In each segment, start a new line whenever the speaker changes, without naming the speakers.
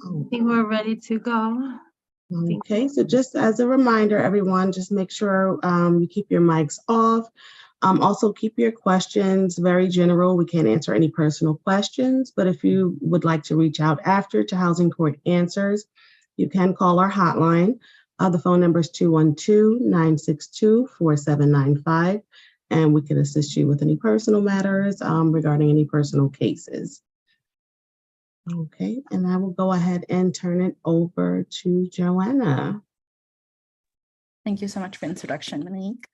I think we're ready to go.
Okay, so just as a reminder, everyone, just make sure you keep your mics off. Also, keep your questions very general. We can't answer any personal questions, but if you would like to reach out after to Housing Court Answers, you can call our hotline. The phone number is 212-962-4795, and we can assist you with any personal matters regarding any personal cases. Okay, and I will go ahead and turn it over to Joanna.
Thank you so much for the introduction, Monique.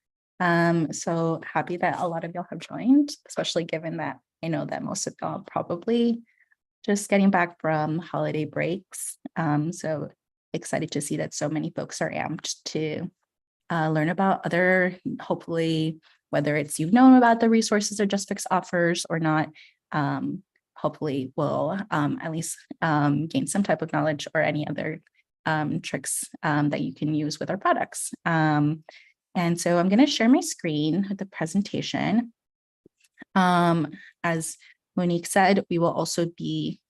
So happy that a lot of y'all have joined, especially given that I know that most of y'all probably just getting back from holiday breaks. So excited to see that so many folks are amped to learn about other, hopefully, whether it's you've known about the resources that JustFix offers or not, hopefully will at least gain some type of knowledge or any other tricks that you can use with our products. And so I'm going to share my screen with the presentation. As Monique said, we will also be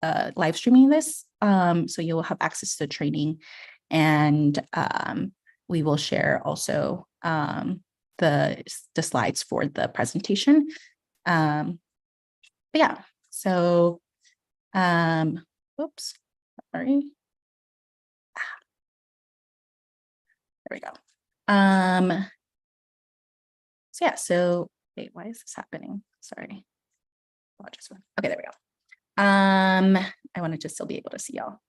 live streaming this. So you will have access to the training, and we will share also the slides for the presentation. But yeah, so, oops, sorry. There we go. So yeah, so wait, why is this happening? Sorry. Okay, there we go. I wanted to still be able to see y'all.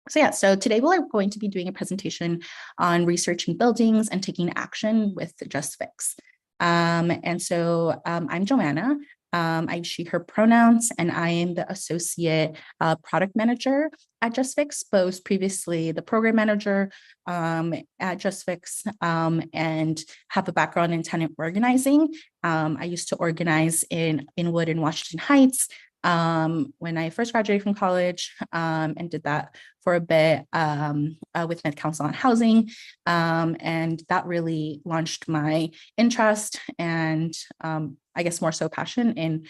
So yeah, so today we're going to be doing a presentation on researching buildings and taking action with JustFix. And so I'm Joanna. I, she, her pronouns, and I am the associate product manager at JustFix, both previously the program manager at JustFix, and have a background in tenant organizing. I used to organize in Inwood and Washington Heights when I first graduated from college, and did that for a bit with Med Council on Housing. And that really launched my interest and I guess more so passion in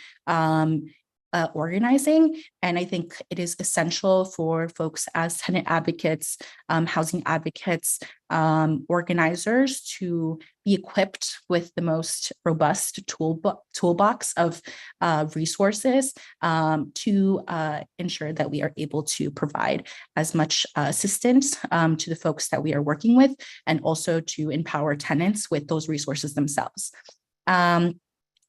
organizing. And I think it is essential for folks as tenant advocates, housing advocates, organizers to be equipped with the most robust toolbox of resources to ensure that we are able to provide as much assistance to the folks that we are working with, and also to empower tenants with those resources themselves.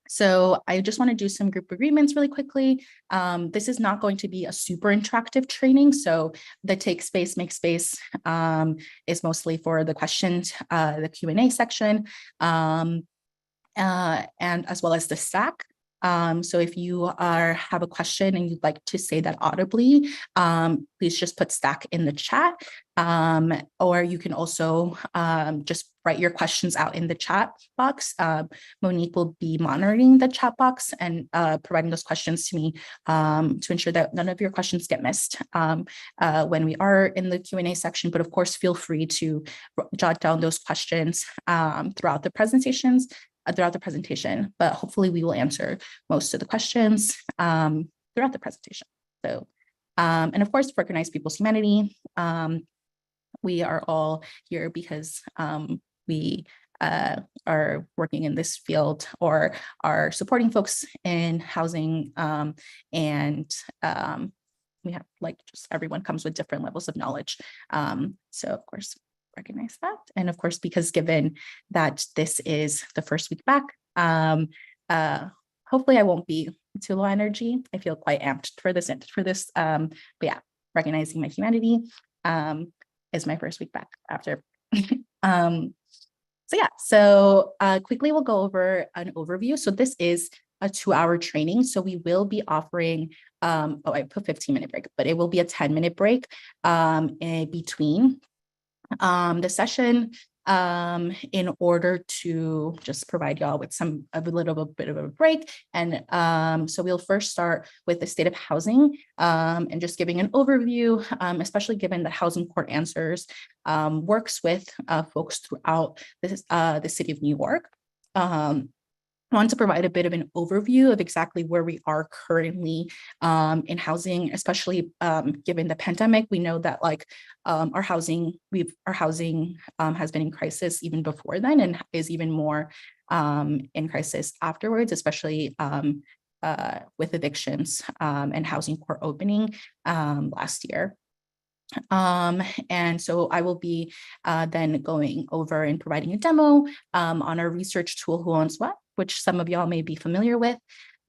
So I just want to do some group agreements really quickly. This is not going to be a super interactive training. So the take space, make space is mostly for the questions, the Q&A section, and as well as the stack. So if you have a question and you'd like to say that audibly, please just put stack in the chat, or you can also just write your questions out in the chat box. Monique will be monitoring the chat box and providing those questions to me to ensure that none of your questions get missed when we are in the Q&A section. But of course, feel free to jot down those questions throughout the presentation, but hopefully we will answer most of the questions throughout the presentation. So, and of course, recognize people's humanity. We are all here because we are working in this field or are supporting folks in housing, and we have, like, just everyone comes with different levels of knowledge. So of course, recognize that. And of course, because given that this is the first week back, hopefully I won't be too low energy. I feel quite amped for this, but yeah, recognizing my humanity is my first week back after. So yeah, so quickly we'll go over an overview. So this is a 2-hour training. So we will be offering, oh, I put 15-minute break, but it will be a 10-minute break in between the session, in order to just provide y'all with a little bit of a break. And so we'll first start with the state of housing, and just giving an overview, especially given that Housing Court Answers works with folks throughout the city of New York. I want to provide a bit of an overview of exactly where we are currently in housing, especially given the pandemic. We know that like our housing has been in crisis even before then, and is even more in crisis afterwards, especially with evictions and housing court opening last year. And so I will be then going over and providing a demo on our research tool, WhoOwnsWhat, which some of y'all may be familiar with,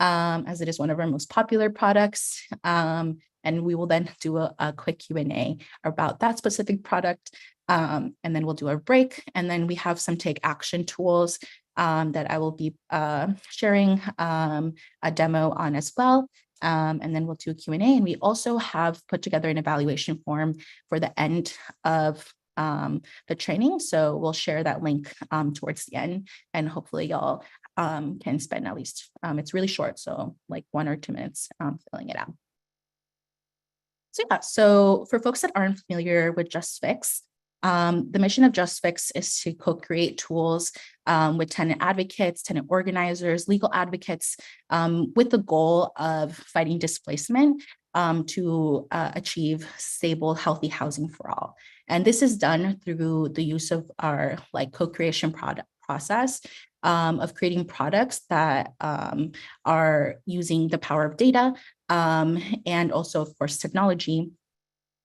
as it is one of our most popular products. And we will then do a quick Q&A about that specific product. And then we'll do a break. And then we have some take action tools that I will be sharing a demo on as well. And then we'll do a Q&A. And we also have put together an evaluation form for the end of the training. So we'll share that link towards the end, and hopefully y'all can spend at least, it's really short, so like 1 or 2 minutes filling it out. So yeah, so for folks that aren't familiar with JustFix, the mission of JustFix is to co-create tools with tenant advocates, tenant organizers, legal advocates, with the goal of fighting displacement to achieve stable, healthy housing for all. And this is done through the use of our like co-creation process of creating products that are using the power of data and also, of course, technology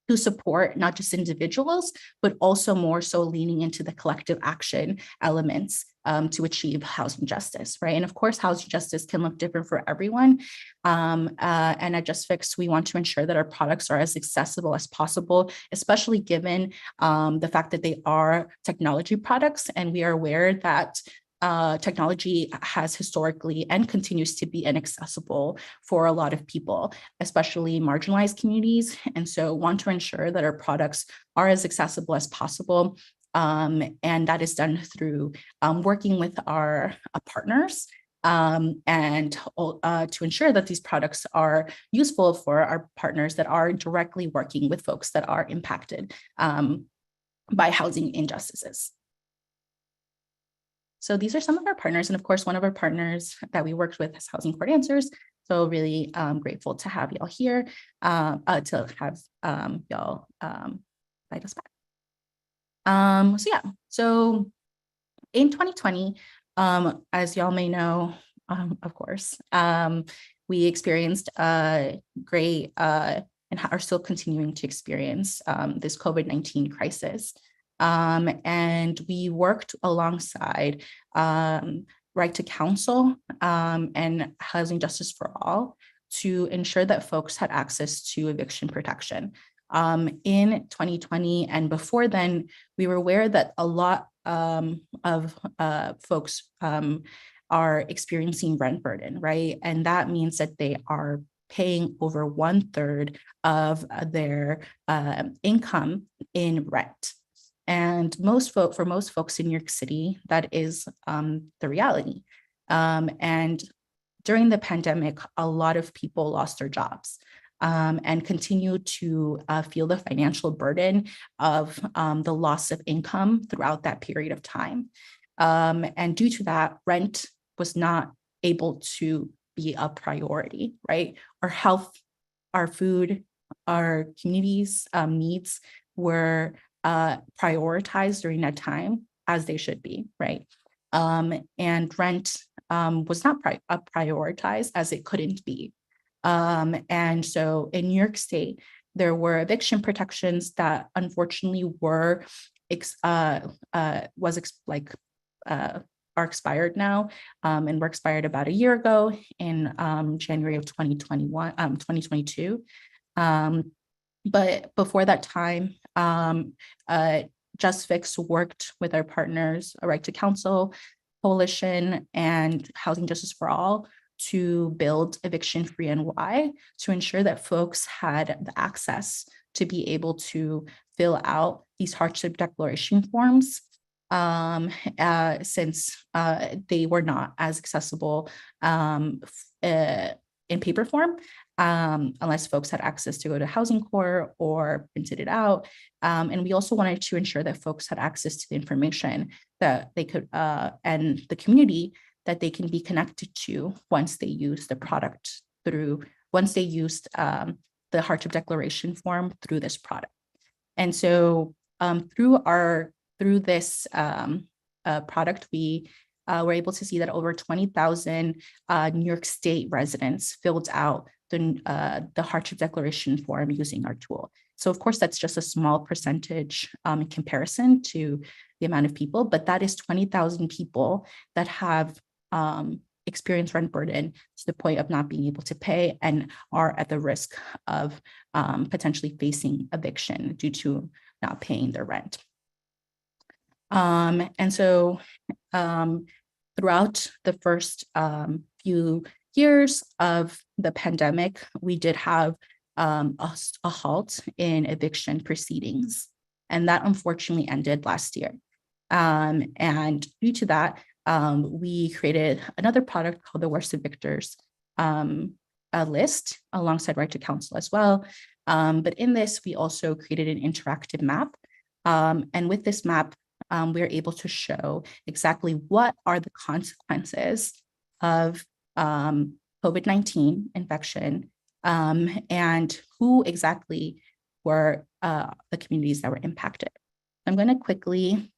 to support not just individuals, but also more so leaning into the collective action elements to achieve housing justice, right? And of course, housing justice can look different for everyone. And at JustFix, we want to ensure that our products are as accessible as possible, especially given the fact that they are technology products. And we are aware that technology has historically and continues to be inaccessible for a lot of people, especially marginalized communities. And so want to ensure that our products are as accessible as possible. And that is done through working with our partners and to ensure that these products are useful for our partners that are directly working with folks that are impacted by housing injustices. So these are some of our partners. And of course, one of our partners that we worked with is Housing Court Answers. So really grateful to have y'all here, to have y'all invite us back. So yeah, so in 2020, as y'all may know, of course, we experienced a great and are still continuing to experience this COVID-19 crisis. And we worked alongside Right to Counsel and Housing Justice for All to ensure that folks had access to eviction protection. In 2020 and before then, we were aware that a lot of folks are experiencing rent burden, right? And that means that they are paying over 1/3 of their income in rent. And for most folks in New York City, that is the reality. And during the pandemic, a lot of people lost their jobs and continue to feel the financial burden of the loss of income throughout that period of time. And due to that, rent was not able to be a priority, right? Our health, our food, our communities' needs were prioritized during that time, as they should be, right? And rent was not prioritized, as it couldn't be. And so in New York State, there were eviction protections that unfortunately were are expired now, and were expired about a year ago in January of 2022. But before that time, JustFix worked with our partners, Right to Counsel, Coalition, and Housing Justice for All to build Eviction Free NY to ensure that folks had the access to be able to fill out these hardship declaration forms, since they were not as accessible in paper form, unless folks had access to go to housing court or printed it out. And we also wanted to ensure that folks had access to the information that they could, and the community that they can be connected to once they use the product once they used the hardship declaration form through this product. And so through this product, we were able to see that over 20,000 New York State residents filled out the hardship declaration form using our tool. So of course, that's just a small percentage in comparison to the amount of people, but that is 20,000 people that have experienced rent burden to the point of not being able to pay and are at the risk of potentially facing eviction due to not paying their rent. And so throughout the first few years of the pandemic, we did have a halt in eviction proceedings, and that unfortunately ended last year. And due to that, we created another product called the Worst Evictors list alongside Right to Counsel as well. But in this, we also created an interactive map. And with this map, we're able to show exactly what are the consequences of COVID-19 infection and who exactly were the communities that were impacted. I'm going to quickly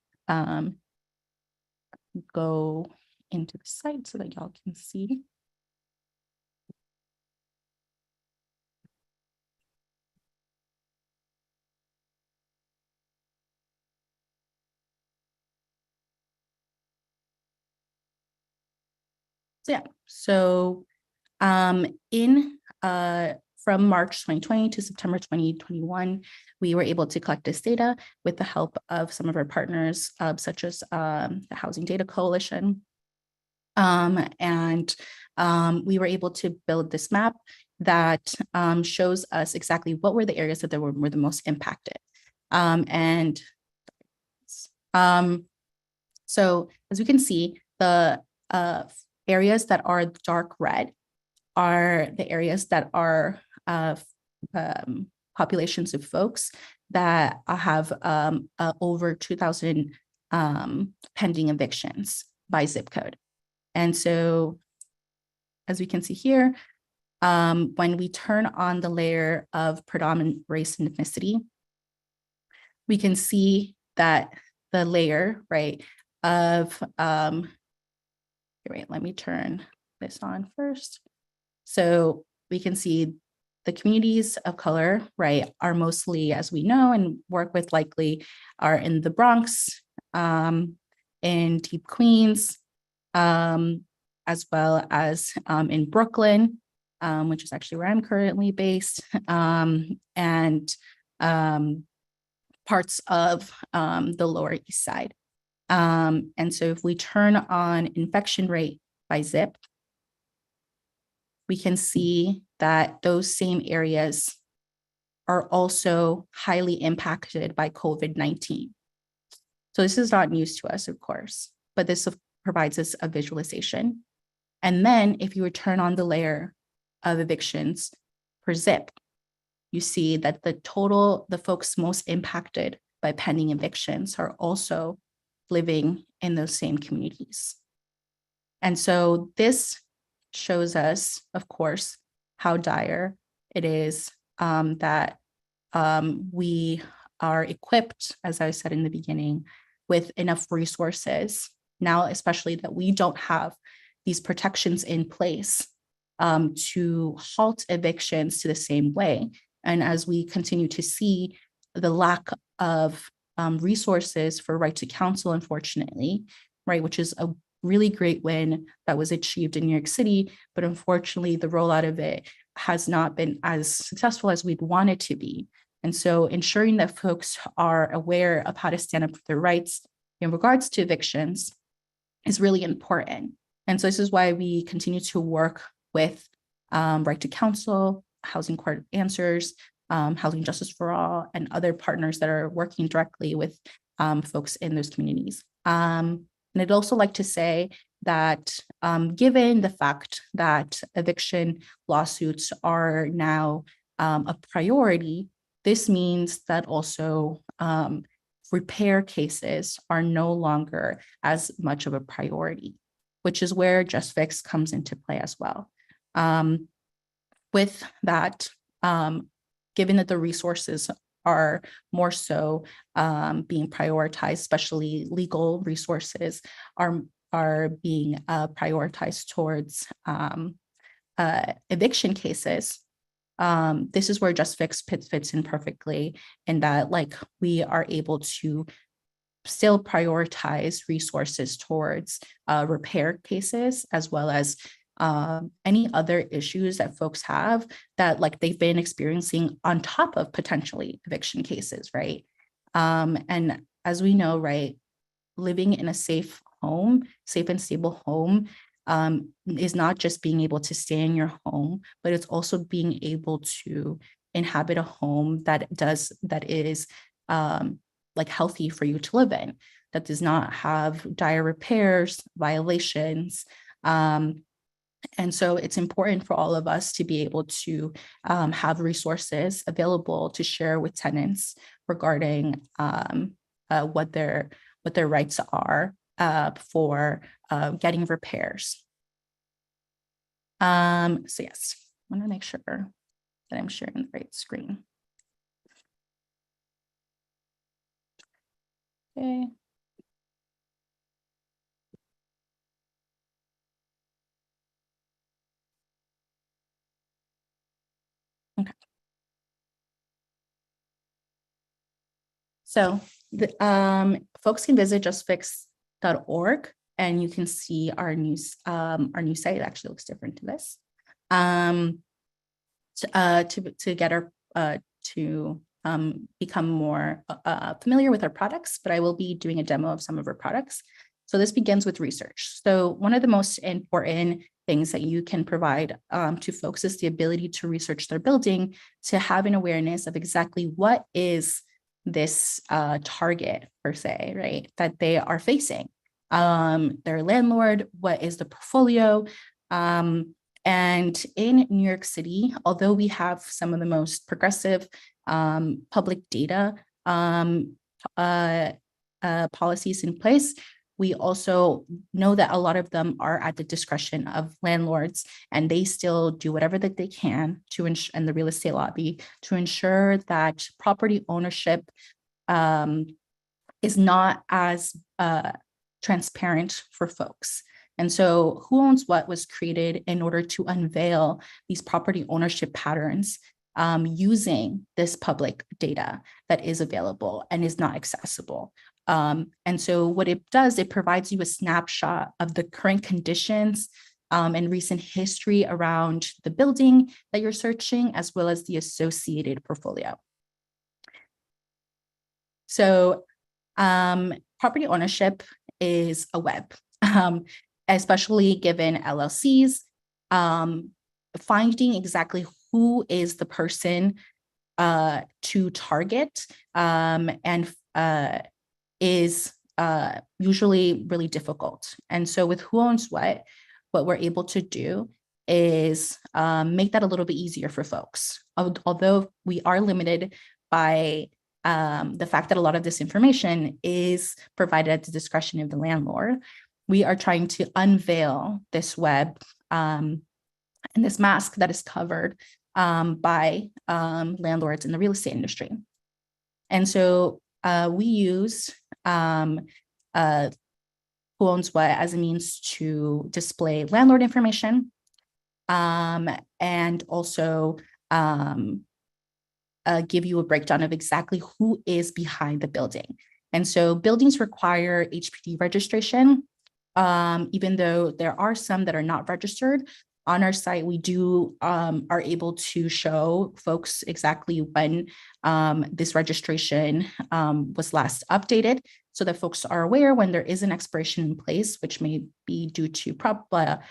go into the site so that y'all can see. So yeah, so from March 2020 to September 2021, we were able to collect this data with the help of some of our partners, such as the Housing Data Coalition. And we were able to build this map that shows us exactly what were the areas that were the most impacted. So as we can see, the areas that are dark red are the areas that are populations of folks that have over 2,000 pending evictions by zip code. And so, as we can see here, when we turn on the layer of predominant race and ethnicity, we can see that the layer, right, of, wait, let me turn this on first. So we can see the communities of color, right, are mostly, as we know and work with likely, are in the Bronx, in deep Queens, as well as in Brooklyn, which is actually where I'm currently based, and parts of the Lower East Side. And so if we turn on infection rate by zip, we can see that those same areas are also highly impacted by COVID-19. So this is not news to us, of course, but this provides us a visualization. And then if you turn on the layer of evictions per zip, you see that the folks most impacted by pending evictions are also living in those same communities. And so this shows us, of course, how dire it is that we are equipped, as I said in the beginning, with enough resources now, especially that we don't have these protections in place to halt evictions to the same way. And as we continue to see the lack of resources for Right to Counsel, unfortunately, right, which is a really great win that was achieved in New York City, but unfortunately the rollout of it has not been as successful as we'd want it to be. And so ensuring that folks are aware of how to stand up for their rights in regards to evictions is really important. And so this is why we continue to work with Right to Counsel, Housing Court Answers, Housing Justice for All, and other partners that are working directly with folks in those communities. And I'd also like to say that given the fact that eviction lawsuits are now a priority, this means that also repair cases are no longer as much of a priority. which is where JustFix comes into play as well. With that, given that the resources are more so being prioritized, especially legal resources are being prioritized towards eviction cases. This is where JustFix fits in perfectly, in that like we are able to still prioritize resources towards repair cases, as well as any other issues that folks have that like they've been experiencing on top of potentially eviction cases, right? And as we know, right, living in a safe home, safe and stable home, is not just being able to stay in your home, but it's also being able to inhabit a home that is like healthy for you to live in, that does not have dire repairs, violations. And so it's important for all of us to be able to have resources available to share with tenants regarding what their rights are for getting repairs. So yes, I want to make sure that I'm sharing the right screen. Okay. Okay. So the folks can visit justfix.org and you can see our new site. It actually looks different to this. To get our to become more familiar with our products, but I will be doing a demo of some of our products. So this begins with research. So one of the most important things that you can provide to folks is the ability to research their building, to have an awareness of exactly what is this target per se, right, that they are facing. Their landlord, what is the portfolio? And in New York City, although we have some of the most progressive public data policies in place, we also know that a lot of them are at the discretion of landlords, and they still do whatever that they can to ensure, and the real estate lobby, to ensure that property ownership is not as transparent for folks. And so Who Owns What was created in order to unveil these property ownership patterns using this public data that is available and is not accessible. And so what it does, it provides you a snapshot of the current conditions and recent history around the building that you're searching, as well as the associated portfolio. So property ownership is a web, especially given LLCs, finding exactly who is the person to target and is usually really difficult. And so with Who Owns What we're able to do is make that a little bit easier for folks. Although we are limited by the fact that a lot of this information is provided at the discretion of the landlord, we are trying to unveil this web and this mask that is covered by landlords in the real estate industry. And so we use Who Owns What as a means to display landlord information and also give you a breakdown of exactly who is behind the building. And so buildings require HPD registration, even though there are some that are not registered. On our site, we are able to show folks exactly when this registration was last updated, so that folks are aware when there is an expiration in place, which may be due to property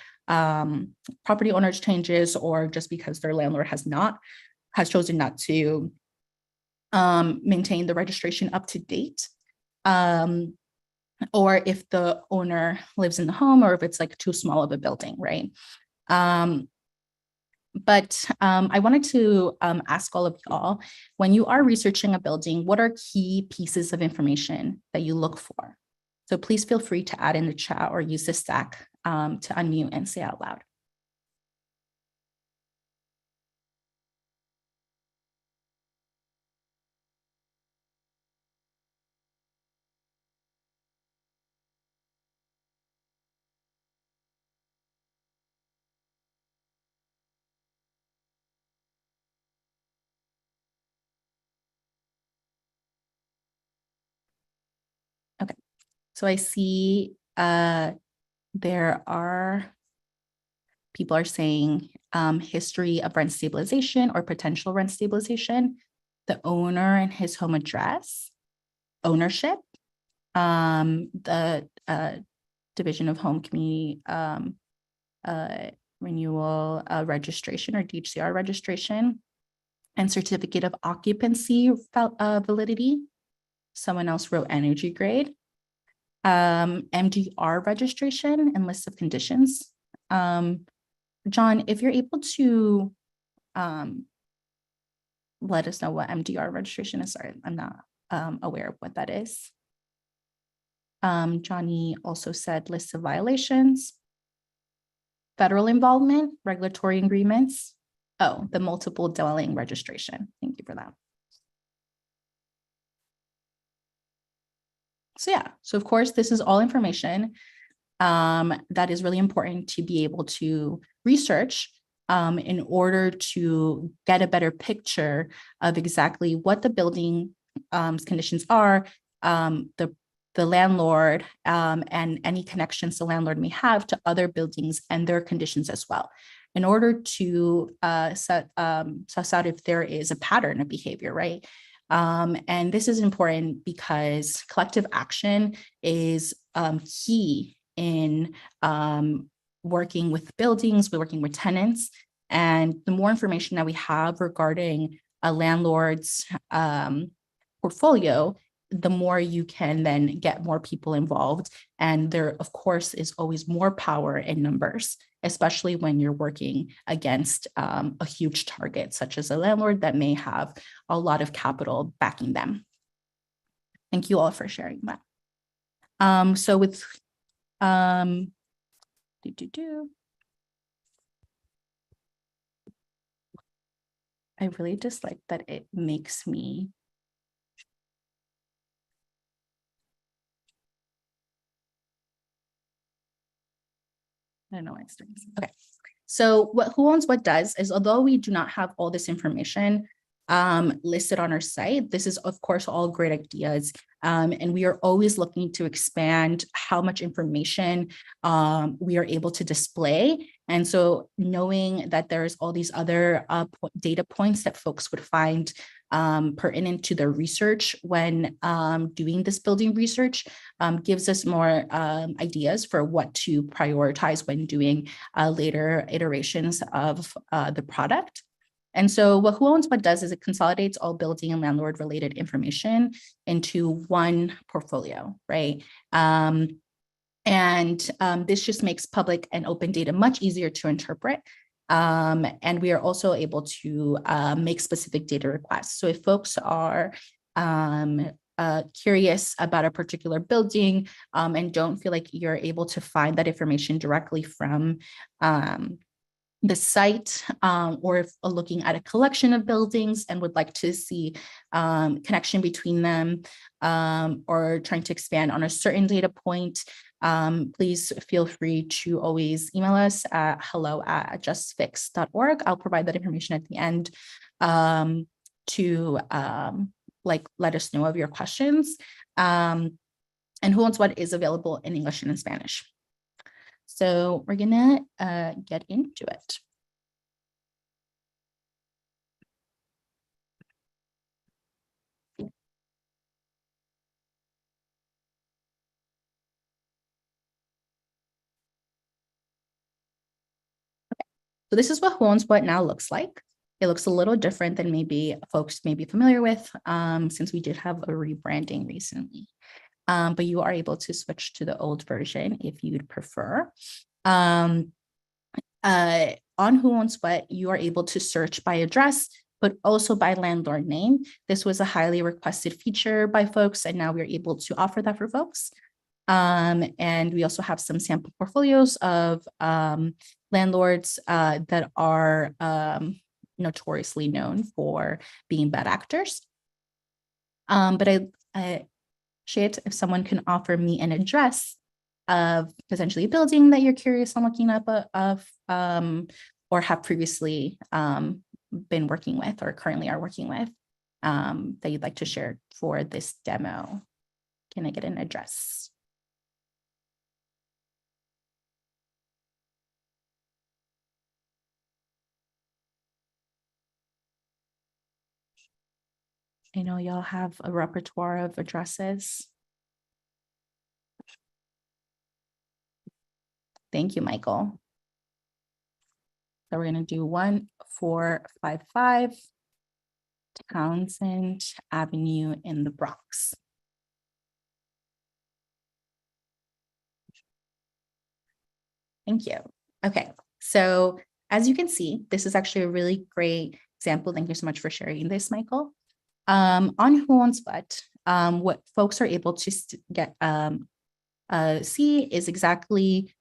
owners changes, or just because their landlord has chosen not to maintain the registration up to date. Or if the owner lives in the home, or if it's like too small of a building, right? But I wanted to ask all of y'all, when you are researching a building, what are key pieces of information that you look for? So please feel free to add in the chat or use the stack to unmute and say out loud. Okay, so I see there are people are saying history of rent stabilization or potential rent stabilization, the owner and his home address, ownership, the Division of Home Community Renewal registration or DHCR registration, and certificate of occupancy validity. Someone else wrote energy grade, MDR registration and list of conditions. John, if you're able to let us know what MDR registration is. Sorry, I'm not aware of what that is. Johnny also said list of violations, federal involvement, regulatory agreements. Oh, the multiple dwelling registration. Thank you for that. So yeah, so of course, this is all information that is really important to be able to research in order to get a better picture of exactly what the building conditions are, the landlord, and any connections the landlord may have to other buildings and their conditions as well, in order to suss out if there is a pattern of behavior, right? And this is important because collective action is key in working with buildings, we're working with tenants. And the more information that we have regarding a landlord's portfolio, the more you can then get more people involved. And there, of course, is always more power in numbers, especially when you're working against a huge target, such as a landlord that may have a lot of capital backing them. Thank you all for sharing that. So with I really dislike that it makes me I don't know why it's doing this. Okay. So what WhoOwnsWhat does is, although we do not have all this information listed on our site, this is of course all great ideas. And we are always looking to expand how much information we are able to display. And so knowing that there's all these other data points that folks would find pertinent to their research when doing this building research gives us more ideas for what to prioritize when doing later iterations of the product. And so what WhoOwnsWhat does is it consolidates all building and landlord related information into one portfolio, right? This just makes public and open data much easier to interpret. And we are also able to make specific data requests. So if folks are curious about a particular building and don't feel like you're able to find that information directly from the site, or if looking at a collection of buildings and would like to see connection between them, or trying to expand on a certain data point, please feel free to always email us at hello@justfix.org. I'll provide that information at the end to let us know of your questions. And WhoOwnsWhat is available in English and in Spanish. So we're gonna get into it. So this is what WhoOwnsWhat now looks like. It looks a little different than maybe folks may be familiar with, since we did have a rebranding recently. But you are able to switch to the old version if you'd prefer. On WhoOwnsWhat, you are able to search by address, but also by landlord name. This was a highly requested feature by folks, and now we're able to offer that for folks. And we also have some sample portfolios of landlords that are notoriously known for being bad actors. But I appreciate if someone can offer me an address of potentially a building that you're curious on looking up or have previously been working with or currently are working with that you'd like to share for this demo. Can I get an address? I know y'all have a repertoire of addresses. Thank you, Michael. So we're going to do 1455 Townsend Avenue in the Bronx. Thank you. Okay, so as you can see, this is actually a really great example. Thank you so much for sharing this, Michael. On WhoOwnsWhat, what folks are able to get see is exactly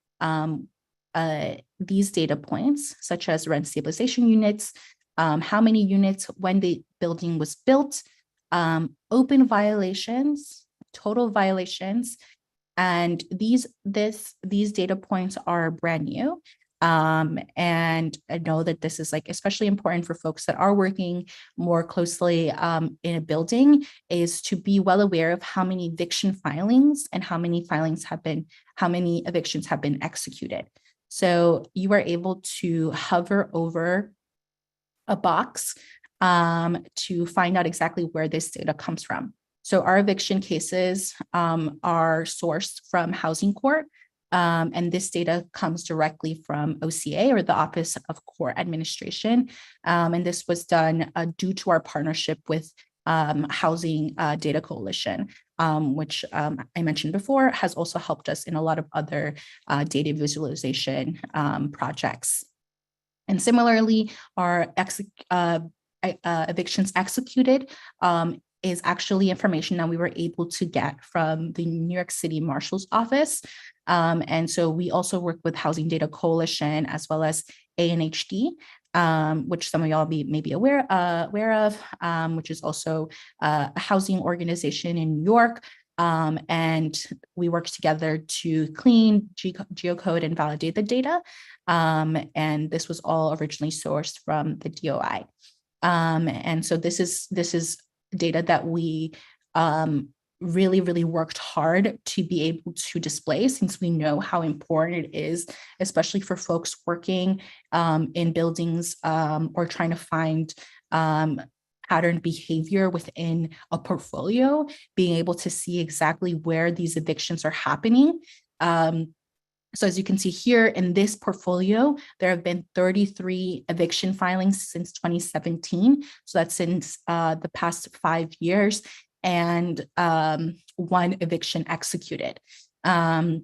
these data points, such as rent stabilization units, how many units, when the building was built, open violations, total violations, and these data points are brand new. And I know that this is especially important for folks that are working more closely in a building, is to be well aware of how many eviction filings and how many evictions have been executed. So you are able to hover over a box to find out exactly where this data comes from. So our eviction cases are sourced from Housing Court, and this data comes directly from OCA, or the Office of Court Administration. And this was done due to our partnership with Housing Data Coalition, which I mentioned before, has also helped us in a lot of other data visualization projects. And similarly, our evictions executed is actually information that we were able to get from the New York City Marshal's Office. And so we also work with Housing Data Coalition as well as ANHD, which some of y'all may be aware of, which is also a housing organization in New York. And we work together to clean, geocode, and validate the data. And this was all originally sourced from the DOI. And so this is data that we really worked hard to be able to display, since we know how important it is, especially for folks working in buildings or trying to find pattern behavior within a portfolio, being able to see exactly where these evictions are happening. So as you can see here in this portfolio, there have been 33 eviction filings since 2017. So that's since the past 5 years, and 1 eviction executed. And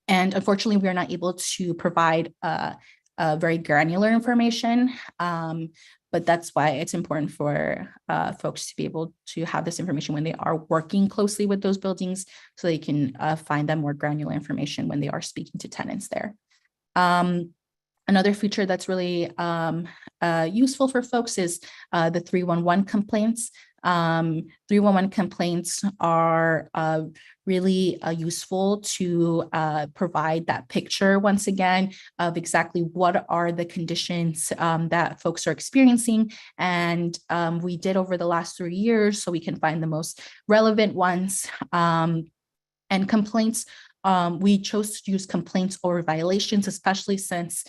unfortunately, we are not able to provide very granular information, but that's why it's important for folks to be able to have this information when they are working closely with those buildings, so they can find them more granular information when they are speaking to tenants there. Another feature that's really useful for folks is the 311 complaints. 311 complaints are really useful to provide that picture, once again, of exactly what are the conditions that folks are experiencing. And we did over the last 3 years, so we can find the most relevant ones. And complaints, we chose to use complaints over violations, especially since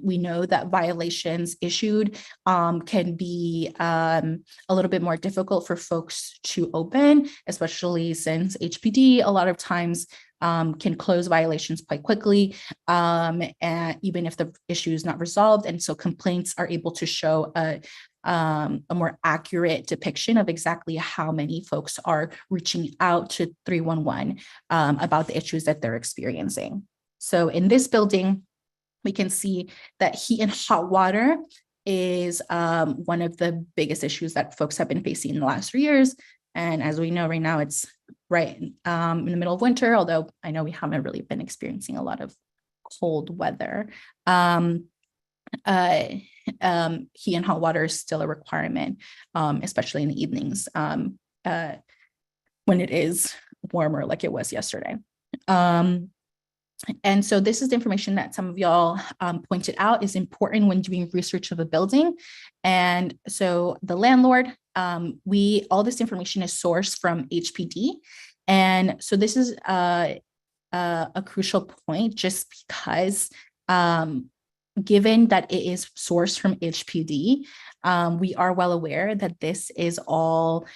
we know that violations issued can be a little bit more difficult for folks to open, especially since HPD a lot of times can close violations quite quickly, and even if the issue is not resolved. And so complaints are able to show a more accurate depiction of exactly how many folks are reaching out to 311 about the issues that they're experiencing. So in this building, we can see that heat and hot water is one of the biggest issues that folks have been facing in the last 3 years. And as we know right now, it's right in the middle of winter, although I know we haven't really been experiencing a lot of cold weather. Heat and hot water is still a requirement, especially in the evenings when it is warmer like it was yesterday. And so this is the information that some of y'all pointed out is important when doing research of a building. And so the landlord, all this information is sourced from HPD. And so this is a crucial point just because given that it is sourced from HPD, we are well aware that this is all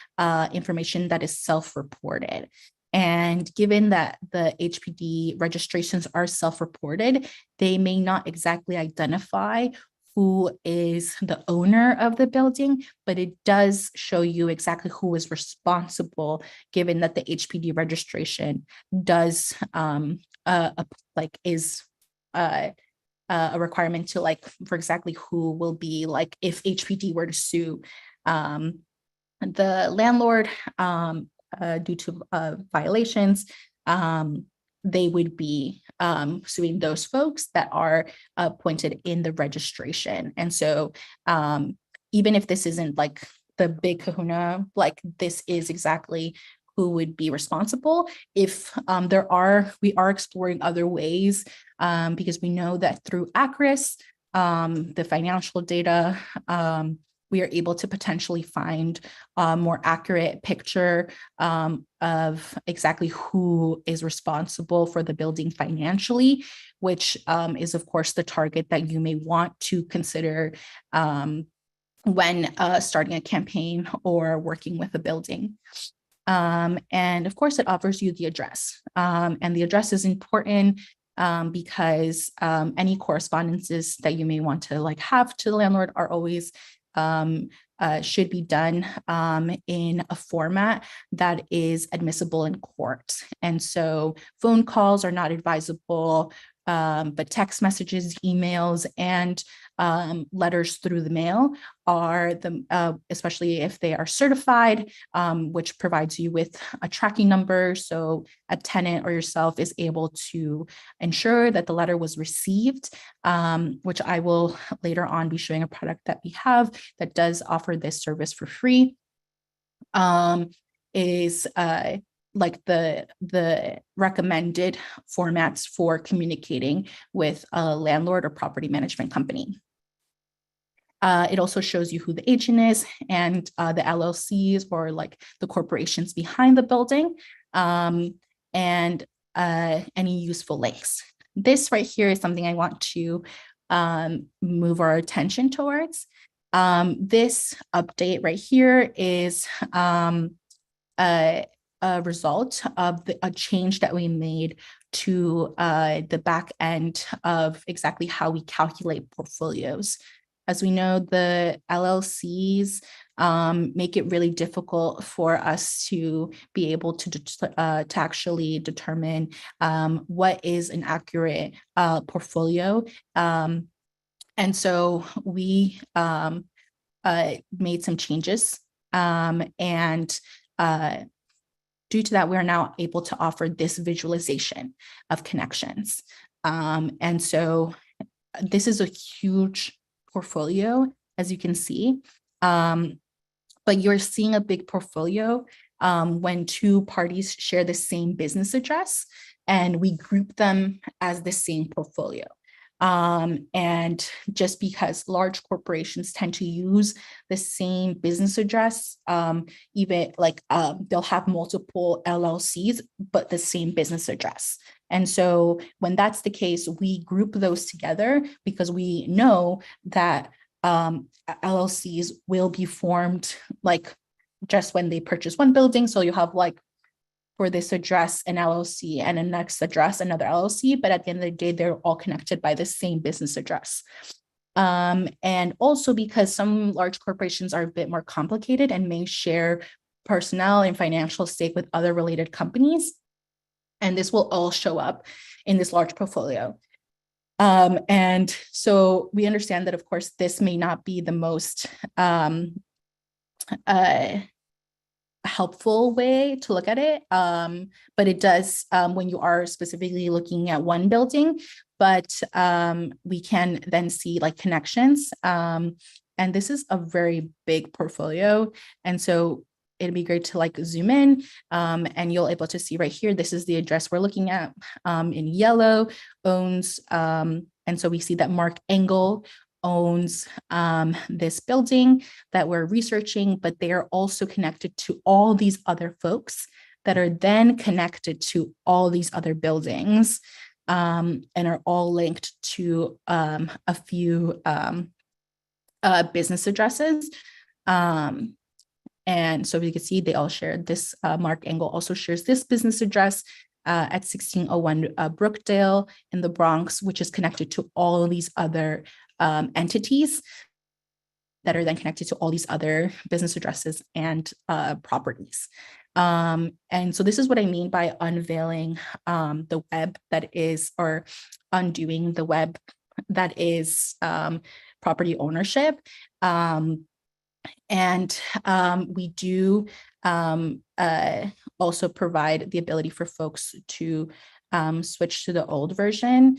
information that is self-reported. And given that the HPD registrations are self-reported, they may not exactly identify who is the owner of the building, but it does show you exactly who is responsible, given that the HPD registration does is a requirement to for exactly who will be if HPD were to sue the landlord due to violations, they would be suing those folks that are appointed in the registration. And so even if this isn't the big kahuna, this is exactly who would be responsible. If we are exploring other ways because we know that through ACRIS, the financial data, we are able to potentially find a more accurate picture of exactly who is responsible for the building financially, which is, of course, the target that you may want to consider when starting a campaign or working with a building. And of course, it offers you the address. And the address is important because any correspondences that you may want to have to the landlord are always should be done in a format that is admissible in court. And so phone calls are not advisable, but text messages, emails, and letters through the mail are especially if they are certified, which provides you with a tracking number. So a tenant or yourself is able to ensure that the letter was received, which I will later on be showing a product that we have that does offer this service for free, is the recommended formats for communicating with a landlord or property management company. It also shows you who the agent is and the LLCs or the corporations behind the building, and any useful links. This right here is something I want to move our attention towards. This update right here is a result of a change that we made to the back end of exactly how we calculate portfolios. As we know, the LLCs make it really difficult for us to be able to actually determine what is an accurate portfolio. And so we made some changes, and due to that, we are now able to offer this visualization of connections. And so this is a huge portfolio, as you can see, but you're seeing a big portfolio when two parties share the same business address, and we group them as the same portfolio. And just because large corporations tend to use the same business address, even they'll have multiple LLCs, but the same business address. And so when that's the case, we group those together because we know that LLCs will be formed just when they purchase one building. So you have for this address an LLC and a next address another LLC, but at the end of the day, they're all connected by the same business address. And also because some large corporations are a bit more complicated and may share personnel and financial stake with other related companies. And this will all show up in this large portfolio. And so we understand that, of course, this may not be the most helpful way to look at it. But it does when you are specifically looking at one building, but we can then see like connections. And this is a very big portfolio. And so it'd be great to like zoom in and you'll able to see right here, this is the address we're looking at in yellow, owns. And so we see that Mark Engel owns this building that we're researching, but they are also connected to all these other folks that are then connected to all these other buildings and are all linked to a few business addresses. And so you can see they all share this. Mark Engel also shares this business address at 1601 Brookdale in the Bronx, which is connected to all of these other entities that are then connected to all these other business addresses and properties. And so this is what I mean by unveiling the web that is, or undoing the web that is property ownership. And we do also provide the ability for folks to switch to the old version,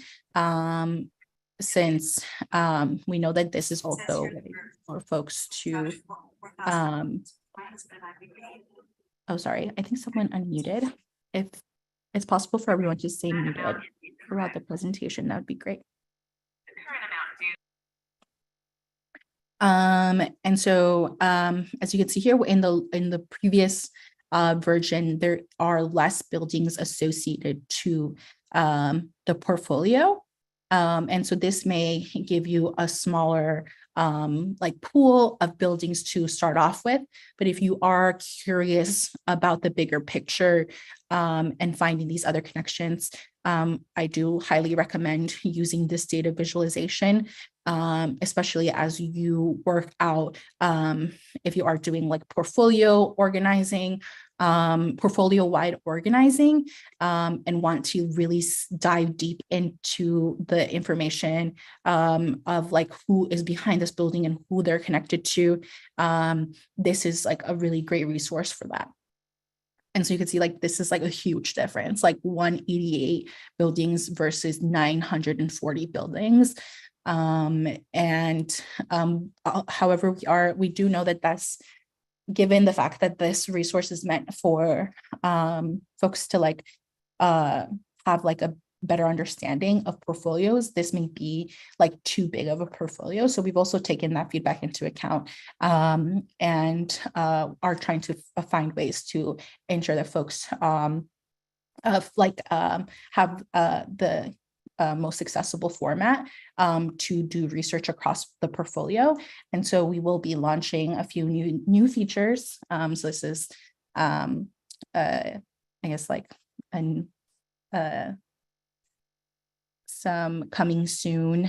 since we know that this is also for folks to, oh, sorry, I think someone unmuted. If it's possible for everyone to stay muted throughout the presentation, that would be great. And so as you can see here in the previous version, there are less buildings associated to the portfolio. And so this may give you a smaller like pool of buildings to start off with. But if you are curious about the bigger picture and finding these other connections, I do highly recommend using this data visualization, especially as you work out if you are doing like portfolio organizing, portfolio-wide organizing, and want to really dive deep into the information of like who is behind this building and who they're connected to. This is like a really great resource for that. And so you can see like this is like a huge difference, like 188 buildings versus 940 buildings. However, we do know that that's given the fact that this resource is meant for folks to like have like a better understanding of portfolios, this may be like too big of a portfolio. So we've also taken that feedback into account and are trying to find ways to ensure that folks have the most accessible format to do research across the portfolio. And so we will be launching a few new features. So this is, I guess, like some coming soon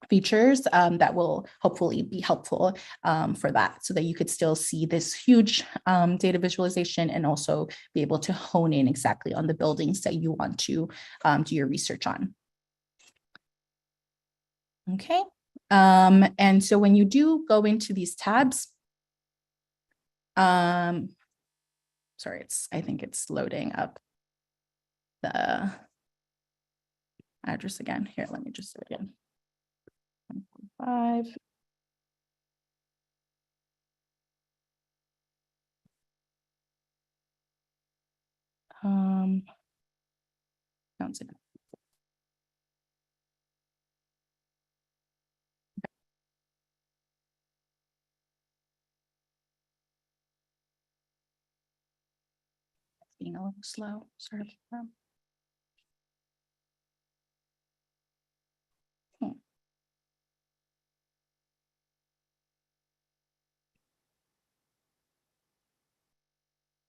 features that will hopefully be helpful for that, so that you could still see this huge data visualization and also be able to hone in exactly on the buildings that you want to do your research on. Okay, and so when you do go into these tabs, sorry, I think it's loading up the address again. Here, let me just do it again. 5. Sounds good. Being a little slow. Sorry about that.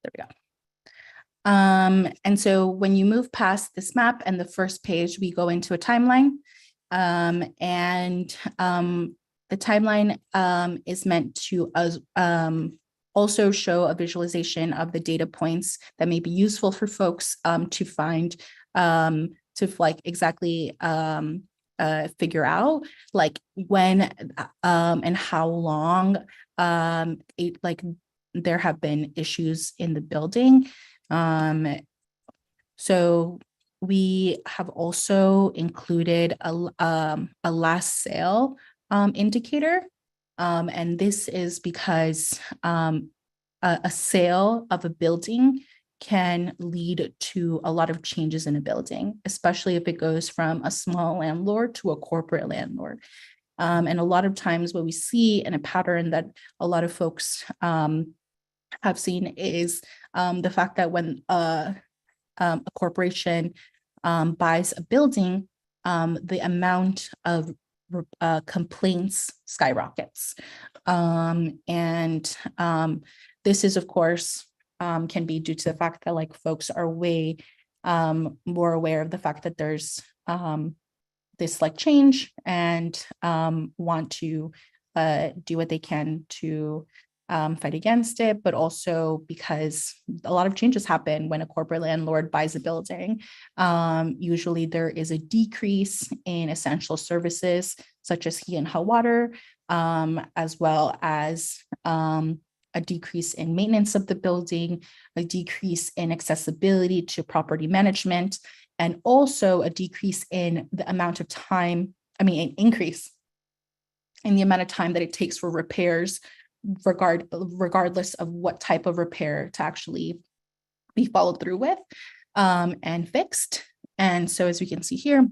There we go. And so when you move past this map and the first page, we go into a timeline. The timeline is meant to also show a visualization of the data points that may be useful for folks to find, to like exactly figure out like when and how long there have been issues in the building. So we have also included a last sale indicator. And this is because a sale of a building can lead to a lot of changes in a building, especially if it goes from a small landlord to a corporate landlord. And a lot of times what we see in a pattern that a lot of folks have seen is the fact that when a corporation buys a building, the amount of complaints skyrockets. This is, of course, can be due to the fact that like folks are way more aware of the fact that there's this like change and want to do what they can to fight against it, but also because a lot of changes happen when a corporate landlord buys a building. Usually there is a decrease in essential services such as heat and hot water, as well as a decrease in maintenance of the building, a decrease in accessibility to property management, and also a decrease in the amount of time, an increase in the amount of time that it takes for repairs, regardless of what type of repair to actually be followed through with and fixed. And so as we can see here,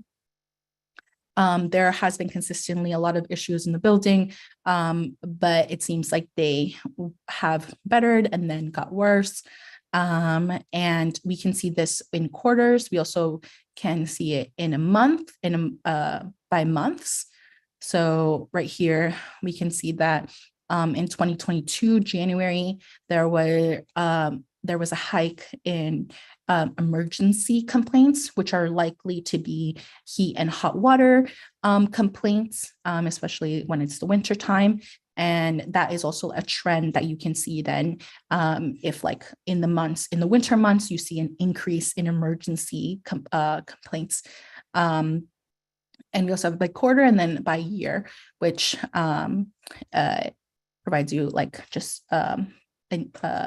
there has been consistently a lot of issues in the building, but it seems like they have bettered and then got worse. And we can see this in quarters. We also can see it in a month, by months. So right here, we can see that in 2022, January, there was a hike in emergency complaints, which are likely to be heat and hot water complaints, especially when it's the winter time. And that is also a trend that you can see then if like in the winter months, you see an increase in emergency complaints. And we also have by quarter and then by year, which provides you like just a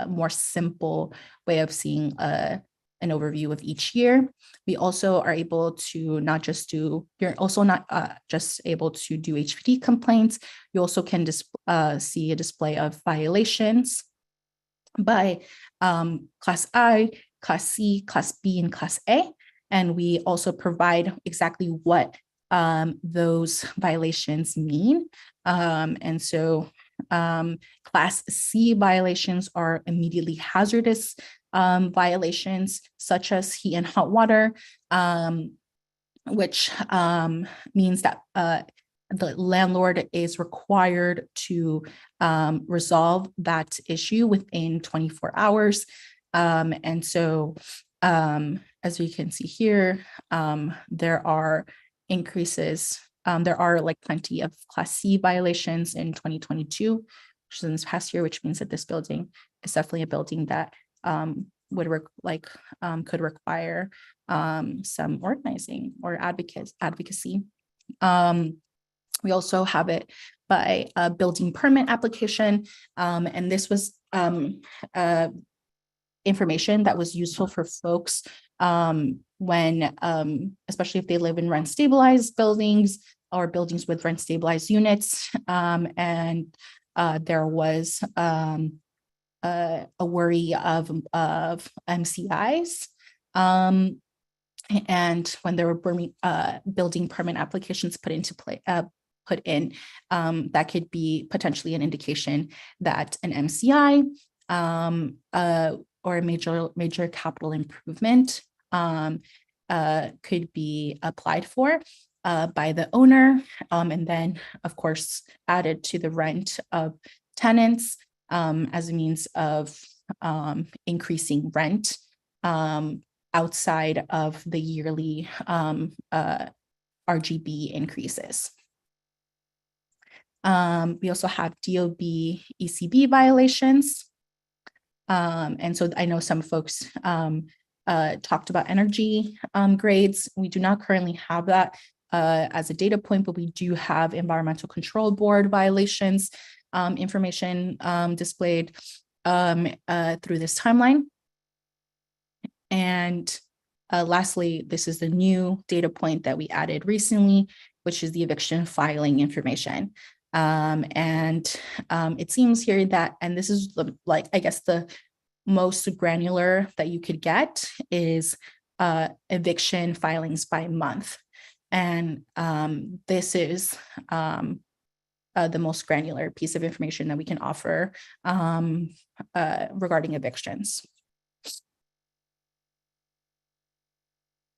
more simple way of seeing an overview of each year. We also are able to you're also not just able to do HPD complaints. You also can see a display of violations by Class I, Class C, Class B, and Class A. And we also provide exactly what those violations mean. And so Class C violations are immediately hazardous violations, such as heat and hot water, which means that the landlord is required to resolve that issue within 24 hours. And so, as we can see here, there are increases. There are like plenty of Class C violations in 2022, which is in this past year, which means that this building is definitely a building that could require some organizing or advocacy. We also have it by a building permit application, and this was information that was useful for folks when, especially if they live in rent stabilized buildings or buildings with rent stabilized units, and there was a worry of MCIs. And when there were building permit applications put in, that could be potentially an indication that an MCI or a major capital improvement could be applied for by the owner, and then, of course, added to the rent of tenants as a means of increasing rent outside of the yearly RGB increases. We also have DOB ECB violations. And so I know some folks talked about energy grades. We do not currently have that as a data point, but we do have Environmental Control Board violations information displayed. through this timeline. And lastly, this is the new data point that we added recently, which is the eviction filing information. It seems here that, and this is I guess the most granular that you could get is eviction filings by month. And this is the most granular piece of information that we can offer regarding evictions.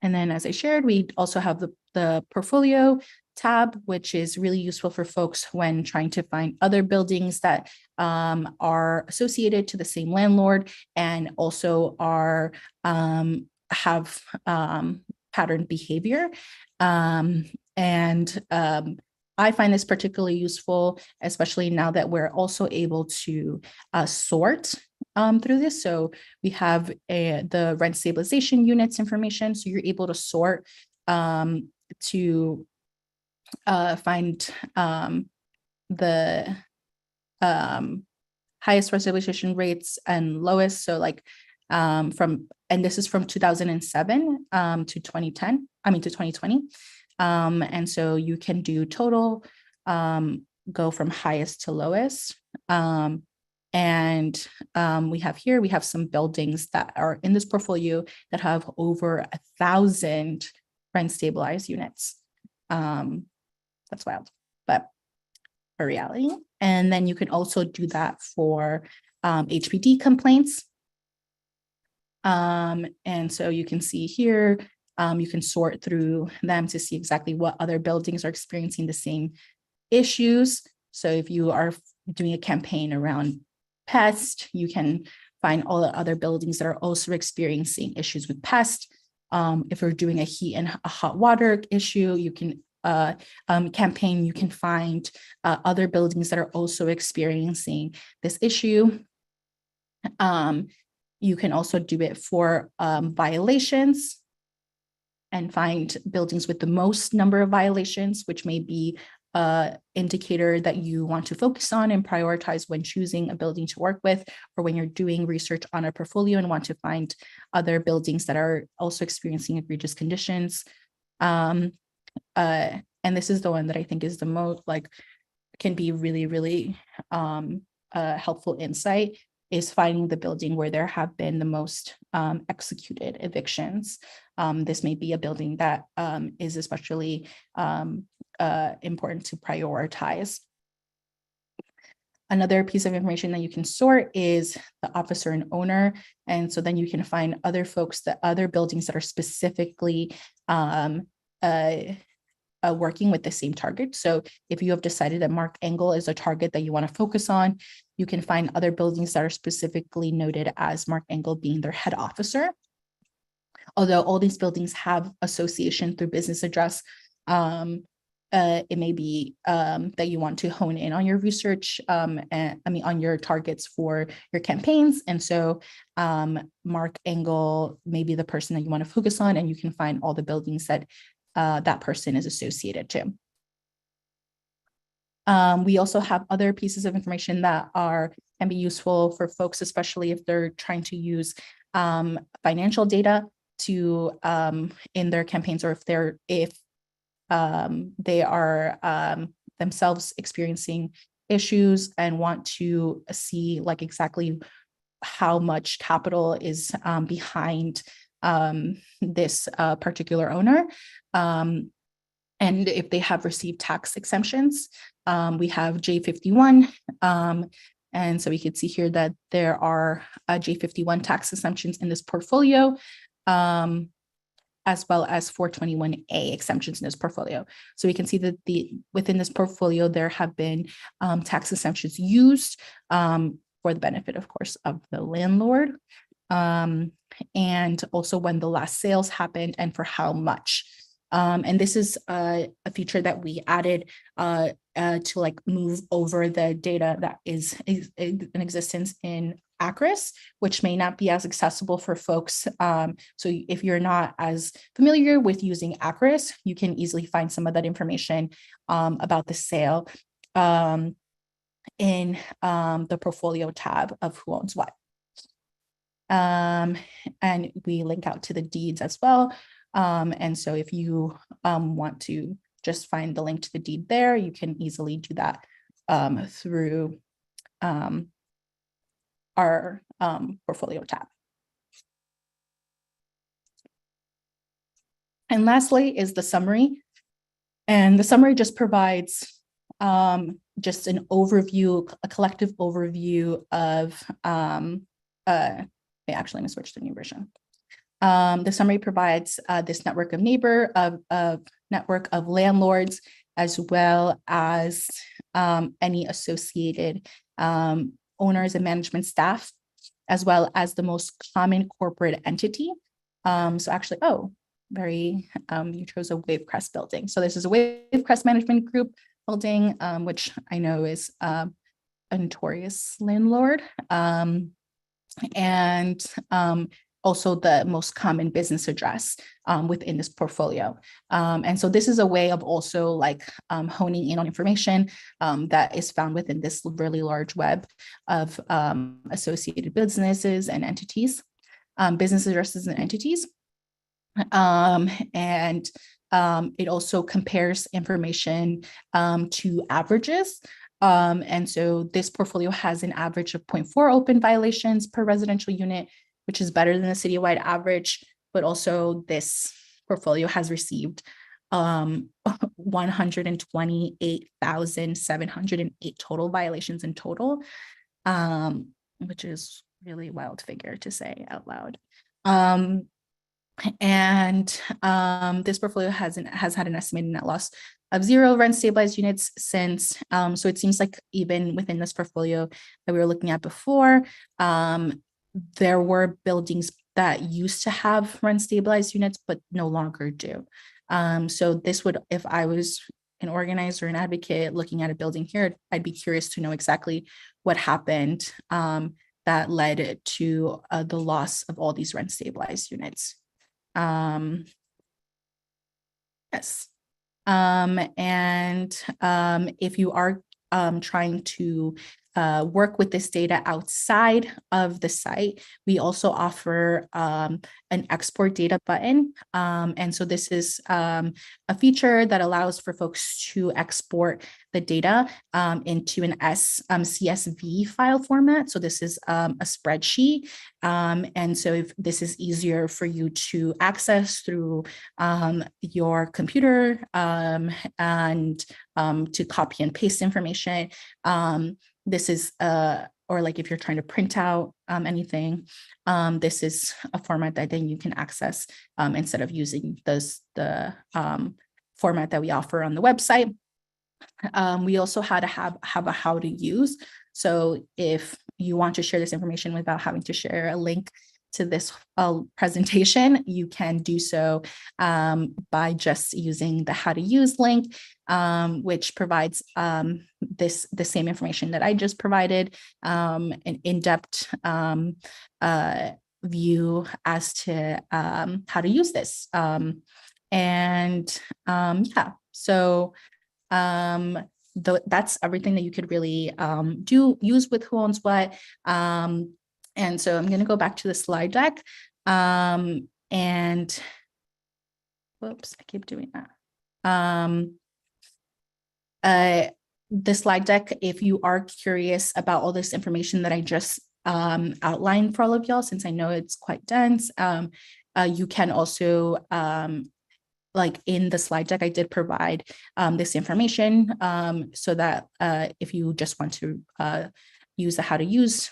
And then, as I shared, we also have the portfolio tab, which is really useful for folks when trying to find other buildings that are associated to the same landlord and also are have patterned behavior. I find this particularly useful, especially now that we're also able to sort through this. So we have the rent stabilization units information. So you're able to sort to find the highest rent stabilization rates and lowest. So and this is from 2007 to 2010, to 2020. And so you can do total, go from highest to lowest. We have some buildings that are in this portfolio that have over 1,000 rent stabilized units. That's wild, but a reality. And then you can also do that for HPD complaints. And so you can see here, you can sort through them to see exactly what other buildings are experiencing the same issues. So if you are doing a campaign around pest, you can find all the other buildings that are also experiencing issues with pest. If you're doing a heat and a hot water issue, you can campaign, you can find other buildings that are also experiencing this issue. You can also do it for violations and find buildings with the most number of violations, which may be an indicator that you want to focus on and prioritize when choosing a building to work with, or when you're doing research on a portfolio and want to find other buildings that are also experiencing egregious conditions. And this is the one that I think is the most can be really, really helpful insight, is finding the building where there have been the most executed evictions. This may be a building that is especially important to prioritize. Another piece of information that you can sort is the officer and owner. And so then you can find other other buildings that are specifically working with the same target. So if you have decided that Mark Engel is a target that you want to focus on, you can find other buildings that are specifically noted as Mark Engel being their head officer. Although all these buildings have association through business address, it may be that you want to hone in on your research, on your targets for your campaigns. And so Mark Engel may be the person that you want to focus on, and you can find all the buildings that that person is associated to. We also have other pieces of information that can be useful for folks, especially if they're trying to use financial data to in their campaigns, or if they are themselves experiencing issues and want to see exactly how much capital is behind this particular owner. And if they have received tax exemptions, we have J51. And so we could see here that there are J51 tax exemptions in this portfolio, as well as 421A exemptions in this portfolio. So we can see that within this portfolio, there have been tax exemptions used for the benefit, of course, of the landlord, and also when the last sales happened and for how much. And this is a feature that we added to move over the data that is in existence in ACRIS, which may not be as accessible for folks. So if you're not as familiar with using ACRIS, you can easily find some of that information about the sale in the portfolio tab of Who Owns What. And we link out to the deeds as well. And so if you want to just find the link to the deed there, you can easily do that through our portfolio tab. And lastly is the summary. And the summary just provides just an overview, a collective overview of, actually, let me switch to the new version. The summary provides this network of network of landlords, as well as any associated owners and management staff, as well as the most common corporate entity. So actually, you chose a Wavecrest building. So this is a Wavecrest management group building, which I know is a notorious landlord. And also the most common business address within this portfolio. And so this is a way of also like honing in on information that is found within this really large web of associated businesses and entities, business addresses and entities. And it also compares information to averages. And so this portfolio has an average of 0.4 open violations per residential unit, which is better than the citywide average, but also this portfolio has received 128,708 total violations in total, which is really wild figure to say out loud. This portfolio has had an estimated net loss of 0 rent stabilized units since, so it seems like even within this portfolio that we were looking at before, there were buildings that used to have rent stabilized units, but no longer do. So this would, if I was an organizer, an advocate looking at a building here, I'd be curious to know exactly what happened that led to the loss of all these rent stabilized units. Yes. If you are trying to work with this data outside of the site, we also offer an export data button. And so this is a feature that allows for folks to export the data into an CSV file format. So this is a spreadsheet. And so if this is easier for you to access through your computer and to copy and paste information, this is or like if you're trying to print out anything, this is a format that then you can access instead of using the format that we offer on the website. We also have a how to use. So if you want to share this information without having to share a link to this presentation, you can do so by just using the how to use link, which provides the same information that I just provided, an in-depth view as to how to use this. So that's everything that you could really use with Who Owns What. And so I'm going to go back to the slide deck. And whoops, I keep doing that. The slide deck, if you are curious about all this information that I just outlined for all of y'all, since I know it's quite dense, you can also, like in the slide deck, I did provide this information so that if you just want to use the how to use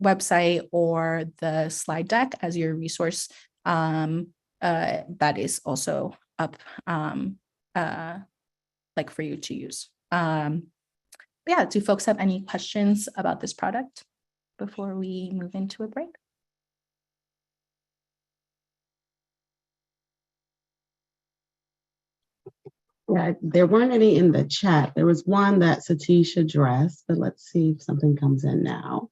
website or the slide deck as your resource, that is also up like for you to use. Yeah, do folks have any questions about this product before we move into a break?
Yeah, there weren't any in the chat. There was one that Satish addressed, but let's see if something comes in now.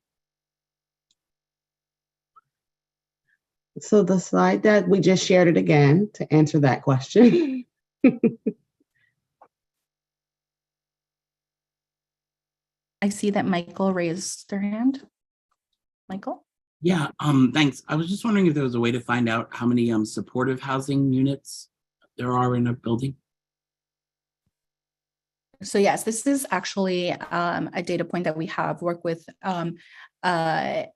So the slide deck, we just shared it again to answer that question.
I see that Michael raised their hand. Michael?
Yeah, thanks. I was just wondering if there was a way to find out how many supportive housing units there are in a building.
So yes, this is actually a data point that we have worked with like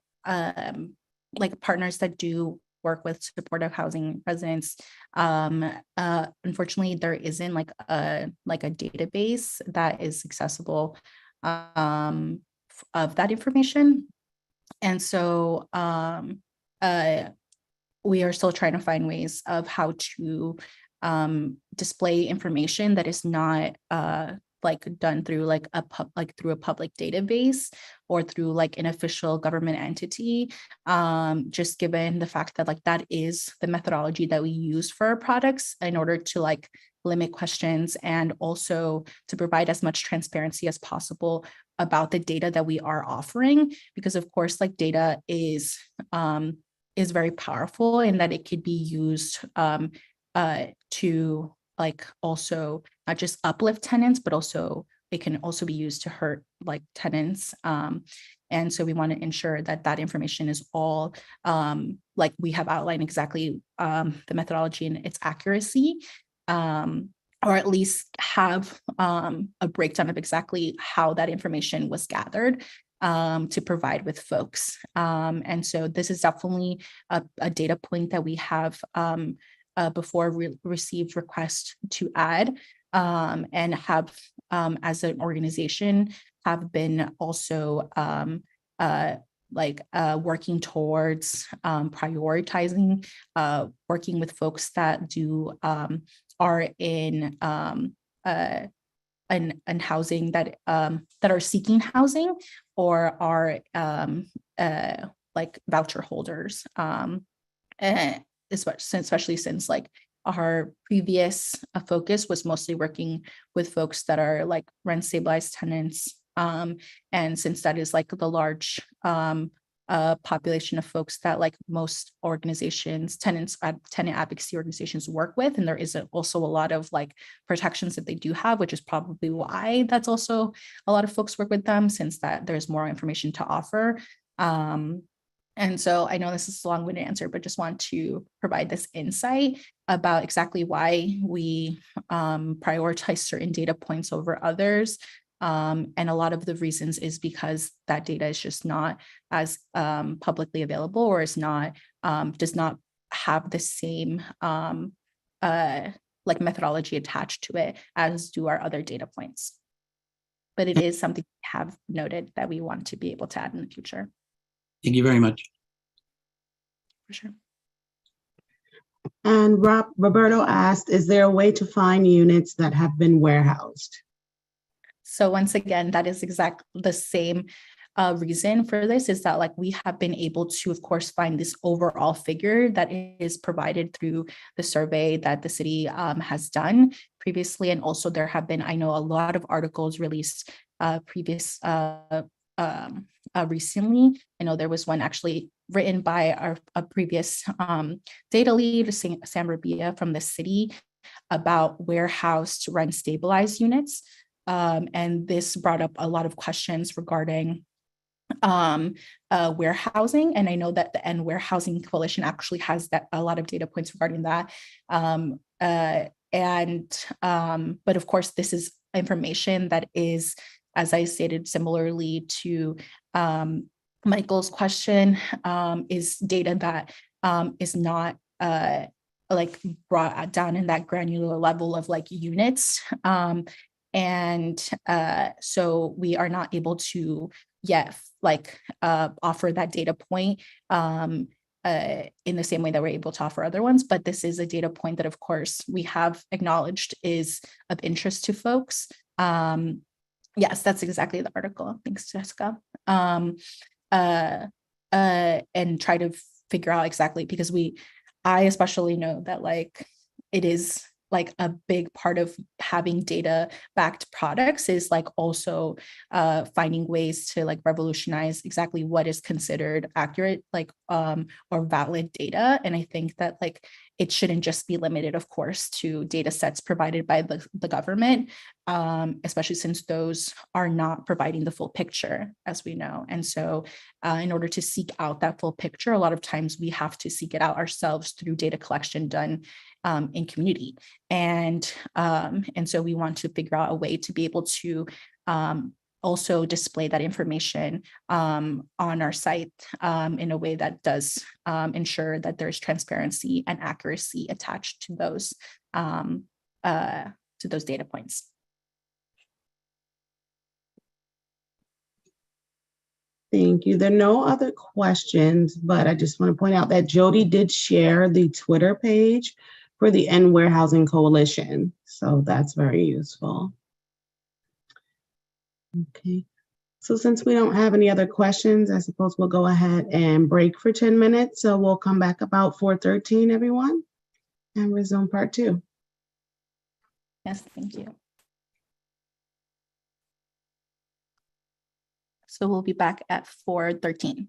partners that do work with supportive housing residents. Unfortunately, there isn't like a database that is accessible of that information. And so we are still trying to find ways of how to display information that is not like done through like through a public database or through like an official government entity, just given the fact that like that is the methodology that we use for our products in order to like limit questions and also to provide as much transparency as possible about the data that we are offering, because of course like data is very powerful in that it could be used to like also not just uplift tenants, but also it can also be used to hurt like tenants. And so we want to ensure that that information is all like we have outlined exactly the methodology and its accuracy, or at least have a breakdown of exactly how that information was gathered to provide with folks. And so this is definitely a data point that we have before received requests to add and have as an organization have been also working towards prioritizing, working with folks that do are in housing that are seeking housing or are like voucher holders, especially since like our previous focus was mostly working with folks that are like rent stabilized tenants, and since that is like the large population of folks that like most organizations, tenant advocacy organizations work with. And there is also a lot of like protections that they do have, which is probably why that's also a lot of folks work with them, since that there's more information to offer. And so I know this is a long-winded answer, but just want to provide this insight about exactly why we prioritize certain data points over others. And a lot of the reasons is because that data is just not as publicly available, or is not does not have the same like methodology attached to it as do our other data points. But it is something we have noted that we want to be able to add in the future.
Thank you very much.
For sure.
And Roberto asked, is there a way to find units that have been warehoused?
So once again, that is exactly the same reason for this, is that like we have been able to, of course, find this overall figure that is provided through the survey that the city has done previously. And also there have been, I know, a lot of articles released recently. I know there was one actually written by a previous data lead, Sam Rabia from the city, about warehoused rent stabilized units. And this brought up a lot of questions regarding warehousing. And I know that the End Warehousing Coalition actually has a lot of data points regarding that. But of course, this is information that is, as I stated, similarly to Michael's question, is data that is not like brought down in that granular level of like units. So we are not able to yet like offer that data point in the same way that we're able to offer other ones. But this is a data point that, of course, we have acknowledged is of interest to folks. Yes, that's exactly the article. Thanks, Jessica. And try to figure out exactly, because I especially know that like it is like a big part of having data backed products is like also finding ways to like revolutionize exactly what is considered accurate, like or valid data. And I think that like it shouldn't just be limited, of course, to data sets provided by the government, especially since those are not providing the full picture, as we know. And so in order to seek out that full picture, a lot of times we have to seek it out ourselves through data collection done in community. And so we want to figure out a way to be able to also display that information on our site in a way that does ensure that there's transparency and accuracy attached to those data points.
Thank you. There are no other questions, but I just want to point out that Jody did share the Twitter page for the End Warehousing Coalition. So that's very useful. Okay. So since we don't have any other questions, I suppose we'll go ahead and break for 10 minutes. So we'll come back about 4:13, everyone, and resume part 2.
Yes, thank you. So we'll be back at 4:13.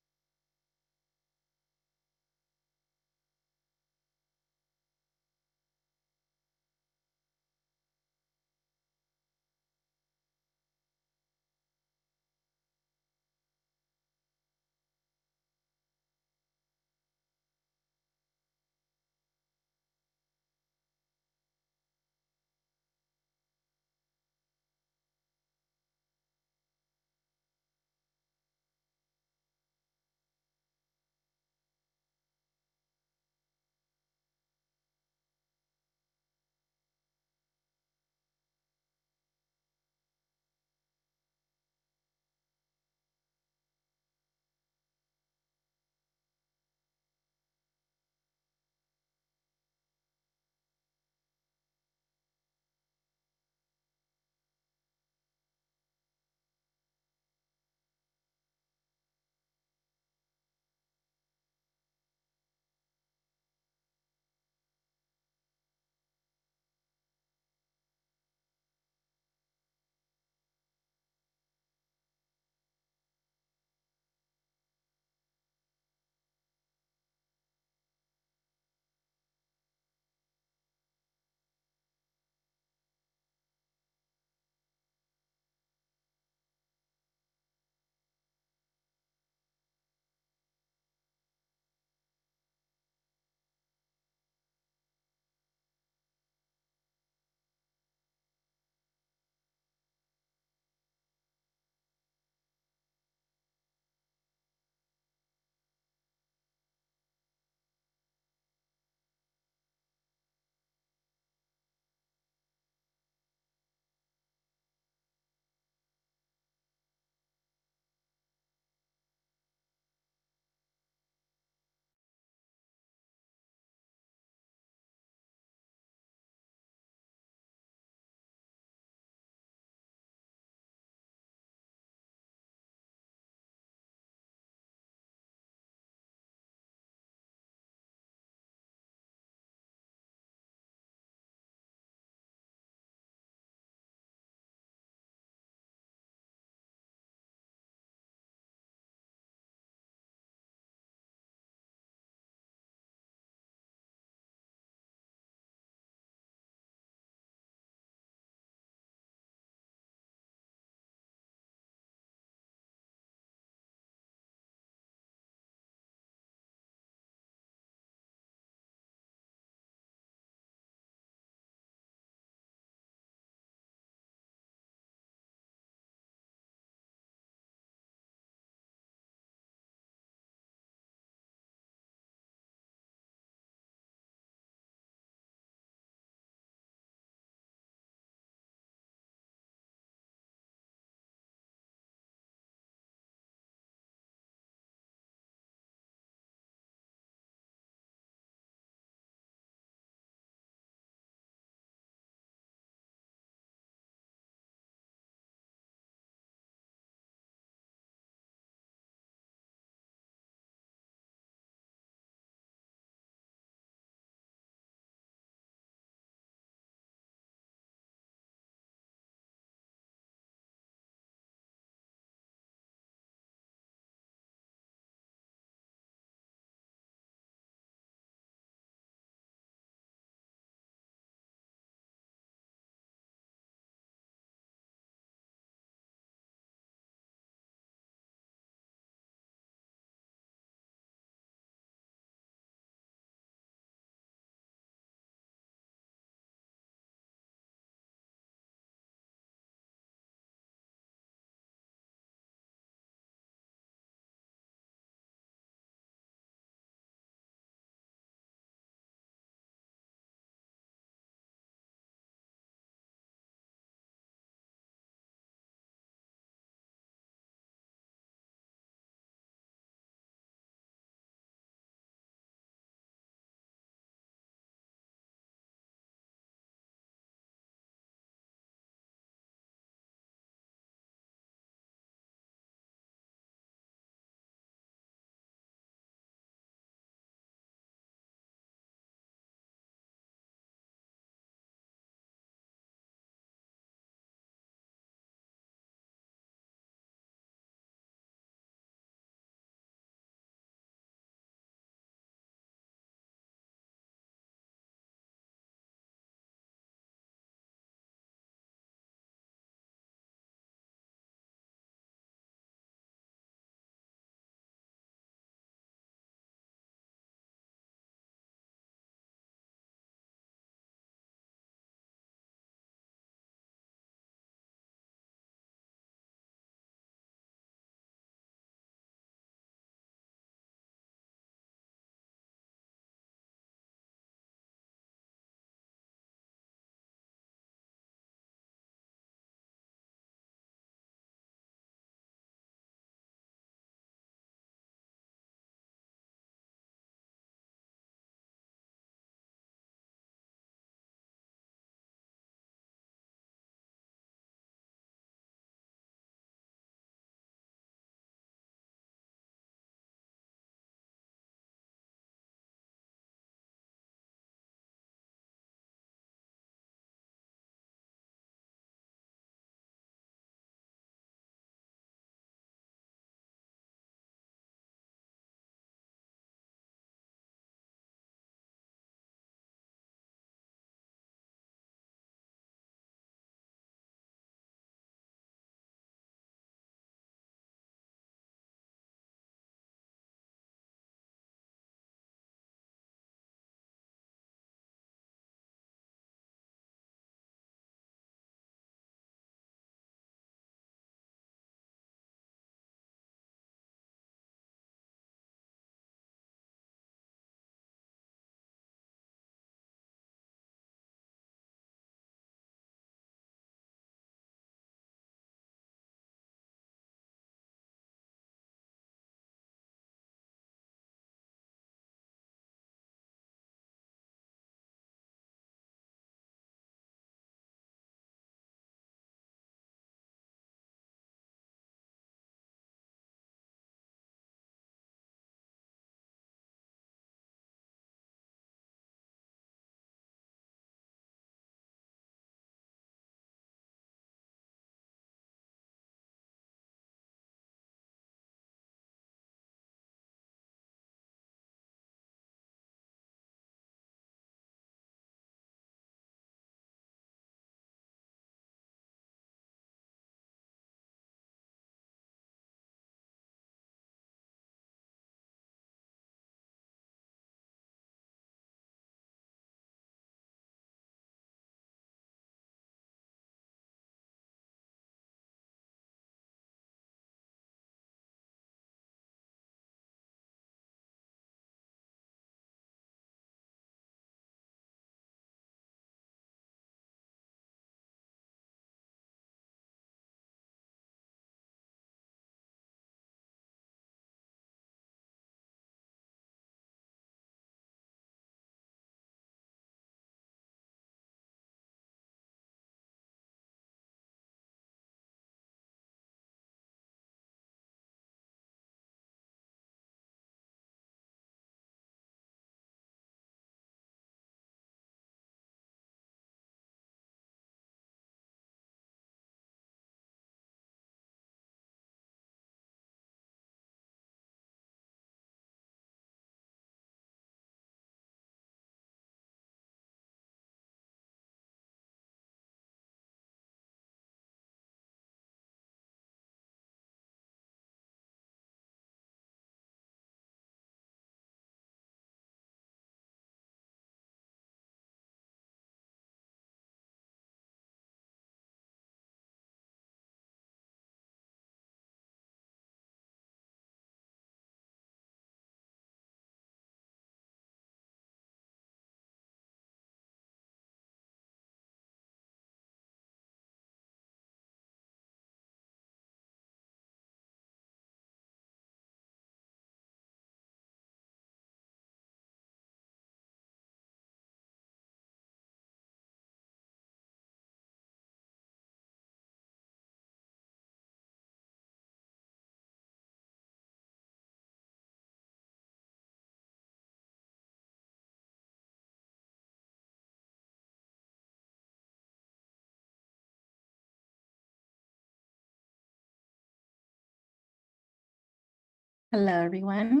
Hello, everyone.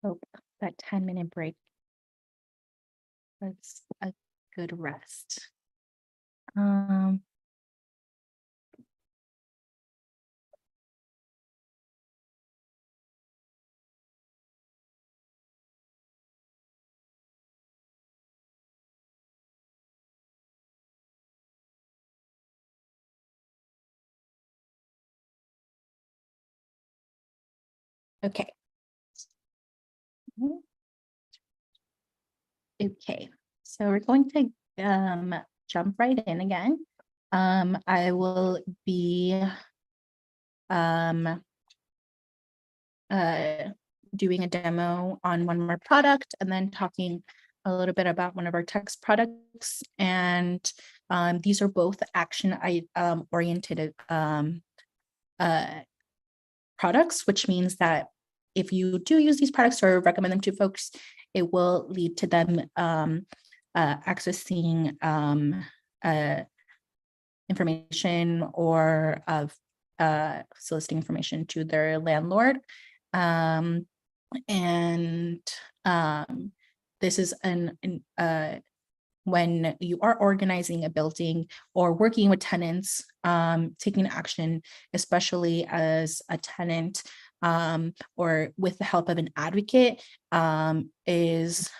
Hope that 10-minute break was a good rest. Okay. Okay, so we're going to jump right in again. I will be doing a demo on one more product and then talking a little bit about one of our text products. And these are both action oriented products, which means that if you do use these products or recommend them to folks, it will lead to them accessing information or of soliciting information to their landlord. This is when you are organizing a building or working with tenants, taking action, especially as a tenant or with the help of an advocate, is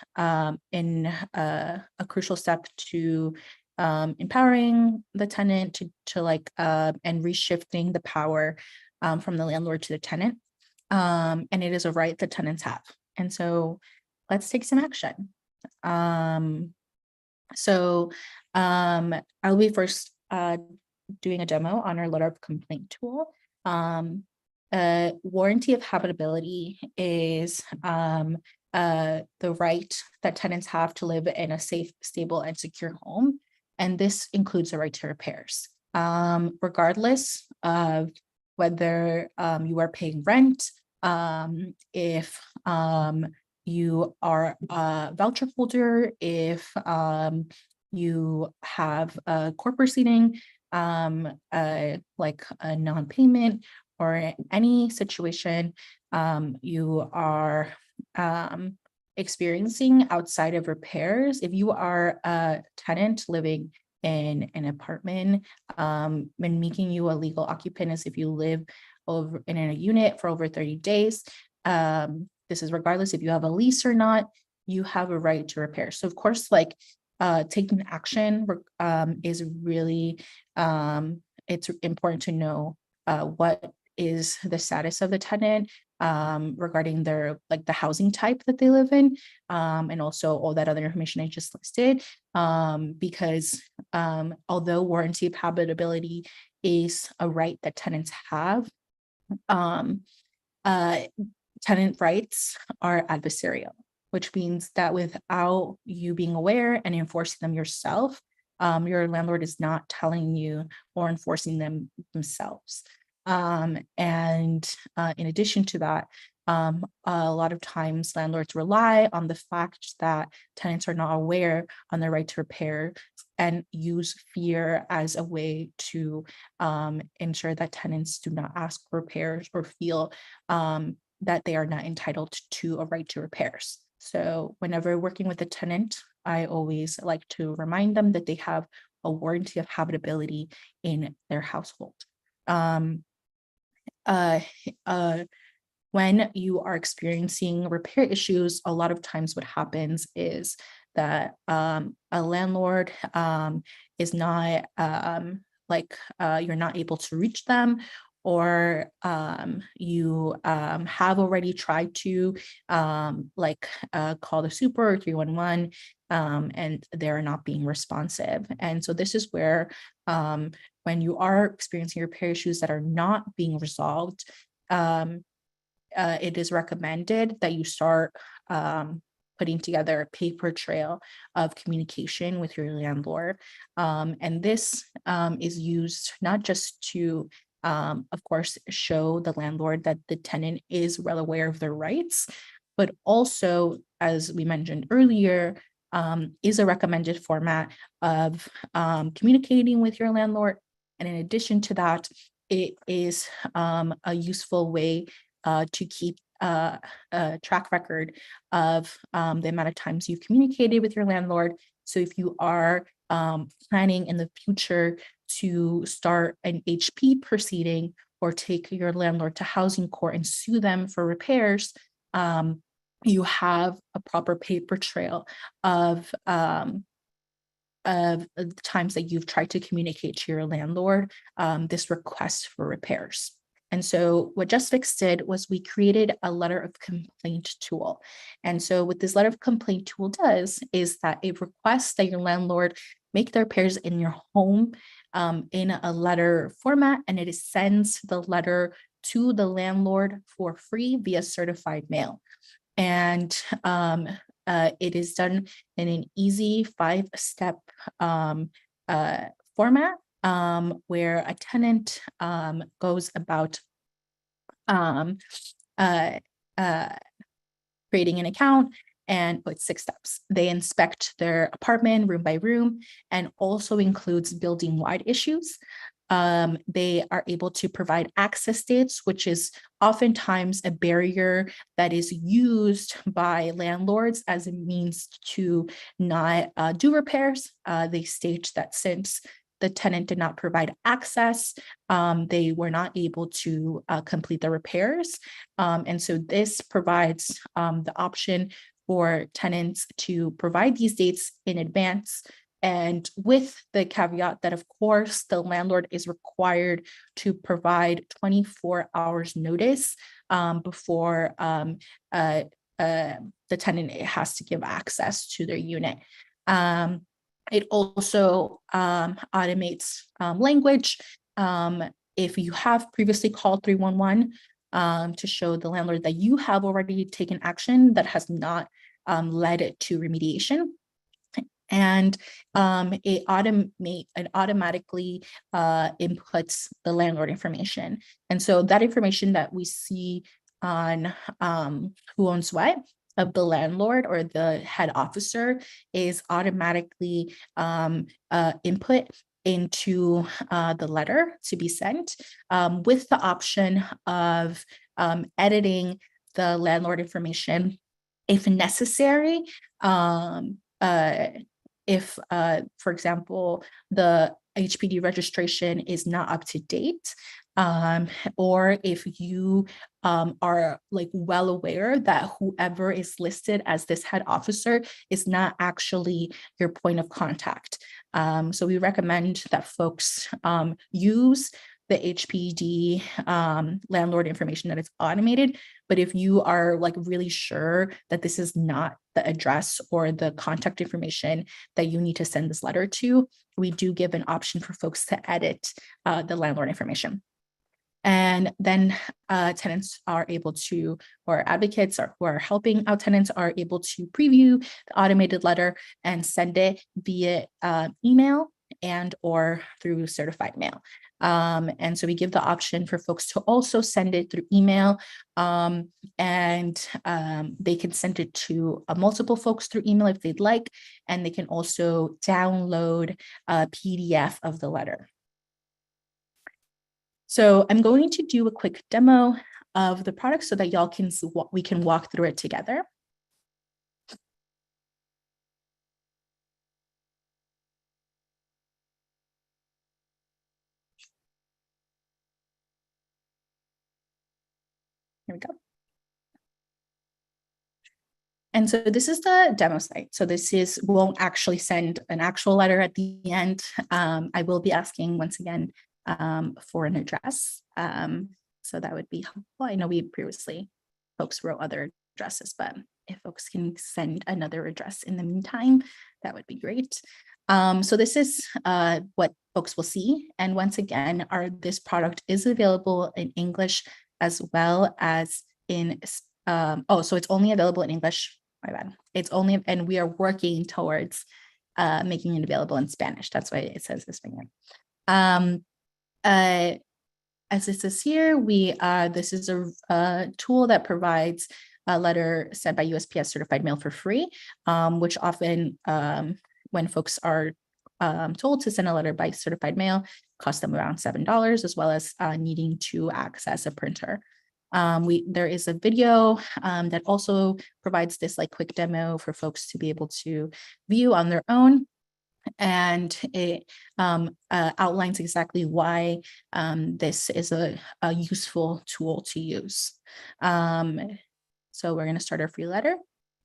in a crucial step to empowering the tenant to and reshifting the power from the landlord to the tenant. And it is a right that tenants have. And so let's take some action. I'll be first doing a demo on our letter of complaint tool. Warranty of habitability is the right that tenants have to live in a safe, stable, and secure home. And this includes the right to repairs. Regardless of whether you are paying rent, if you are a voucher holder, if you have a court proceeding, like a non-payment or any situation you are experiencing outside of repairs, if you are a tenant living in an apartment and making you a legal occupant as if you live over in a unit for over 30 days, this is regardless if you have a lease or not, you have a right to repair. So of course, taking action is really, it's important to know what is the status of the tenant regarding their the housing type that they live in, and also all that other information I just listed, because although warranty of habitability is a right that tenants have, tenant rights are adversarial, which means that without you being aware and enforcing them yourself, your landlord is not telling you or enforcing them themselves. And in addition to that, a lot of times landlords rely on the fact that tenants are not aware on their right to repair and use fear as a way to ensure that tenants do not ask for repairs or feel that they are not entitled to a right to repairs. So whenever working with a tenant, I always like to remind them that they have a warranty of habitability in their household. When you are experiencing repair issues, a lot of times what happens is that a landlord is not you're not able to reach them, or you have already tried to call the super or 311 and they're not being responsive. And so this is where when you are experiencing repair issues that are not being resolved, it is recommended that you start putting together a paper trail of communication with your landlord. And this is used not just to, of course, show the landlord that the tenant is well aware of their rights, but also, as we mentioned earlier, is a recommended format of communicating with your landlord. And in addition to that, it is a useful way to keep a track record of the amount of times you've communicated with your landlord. So if you are planning in the future to start an HP proceeding or take your landlord to housing court and sue them for repairs, you have a proper paper trail of the times that you've tried to communicate to your landlord this request for repairs. And so what JustFix did was we created a letter of complaint tool. And so what this letter of complaint tool does is that it requests that your landlord make the repairs in your home in a letter format, and it sends the letter to the landlord for free via certified mail. And it is done in an easy 5-step format where a tenant goes about creating an account, and it's 6 steps. They inspect their apartment room by room and also includes building-wide issues. They are able to provide access dates, which is oftentimes a barrier that is used by landlords as a means to not do repairs. They state that since the tenant did not provide access, they were not able to complete the repairs. And so this provides the option for tenants to provide these dates in advance, and with the caveat that, of course, the landlord is required to provide 24 hours notice before the tenant has to give access to their unit. It also automates language. If you have previously called 311 to show the landlord that you have already taken action that has not led to remediation. And it automatically inputs the landlord information. And so that information that we see on WhoOwnsWhat of the landlord or the head officer is automatically input into the letter to be sent with the option of editing the landlord information if necessary. If, for example, the HPD registration is not up to date, or if you are like well aware that whoever is listed as this head officer is not actually your point of contact. So we recommend that folks use the HPD landlord information that is automated. But if you are like really sure that this is not the address or the contact information that you need to send this letter to, we do give an option for folks to edit the landlord information. And then tenants are able to, or advocates who are helping out tenants are able to preview the automated letter and send it via email and or through certified mail. And so we give the option for folks to also send it through email, and they can send it to multiple folks through email if they'd like, and they can also download a PDF of the letter. So I'm going to do a quick demo of the product so that y'all can see what we can walk through it together. Here we go. And so this is the demo site. So this won't actually send an actual letter at the end. I will be asking once again for an address. So that would be helpful. I know folks wrote other addresses, but if folks can send another address in the meantime, that would be great. So this is what folks will see. And once again, this product is available in English as well as in, so it's only available in English, my bad. And we are working towards making it available in Spanish. That's why it says this thing here. As it says here, this is a tool that provides a letter sent by USPS certified mail for free, which often when folks are told to send a letter by certified mail, costs them around $7, as well as needing to access a printer. There is a video that also provides this like quick demo for folks to be able to view on their own. And it outlines exactly why this is a useful tool to use. So we're going to start our free letter.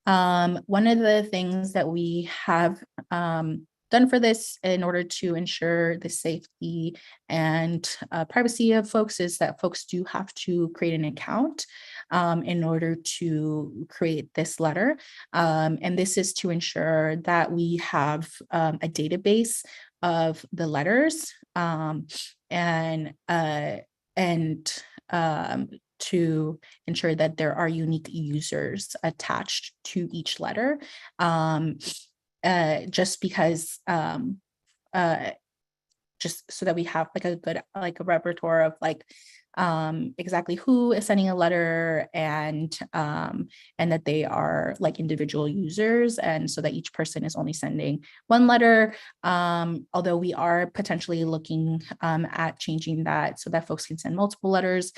One of the things that we have done for this in order to ensure the safety and privacy of folks is that folks do have to create an account in order to create this letter. And this is to ensure that we have a database of the letters and to ensure that there are unique users attached to each letter. Just because just so that we have like a good like a repertoire of like exactly who is sending a letter and that they are like individual users, and so that each person is only sending one letter, although we are potentially looking at changing that so that folks can send multiple letters,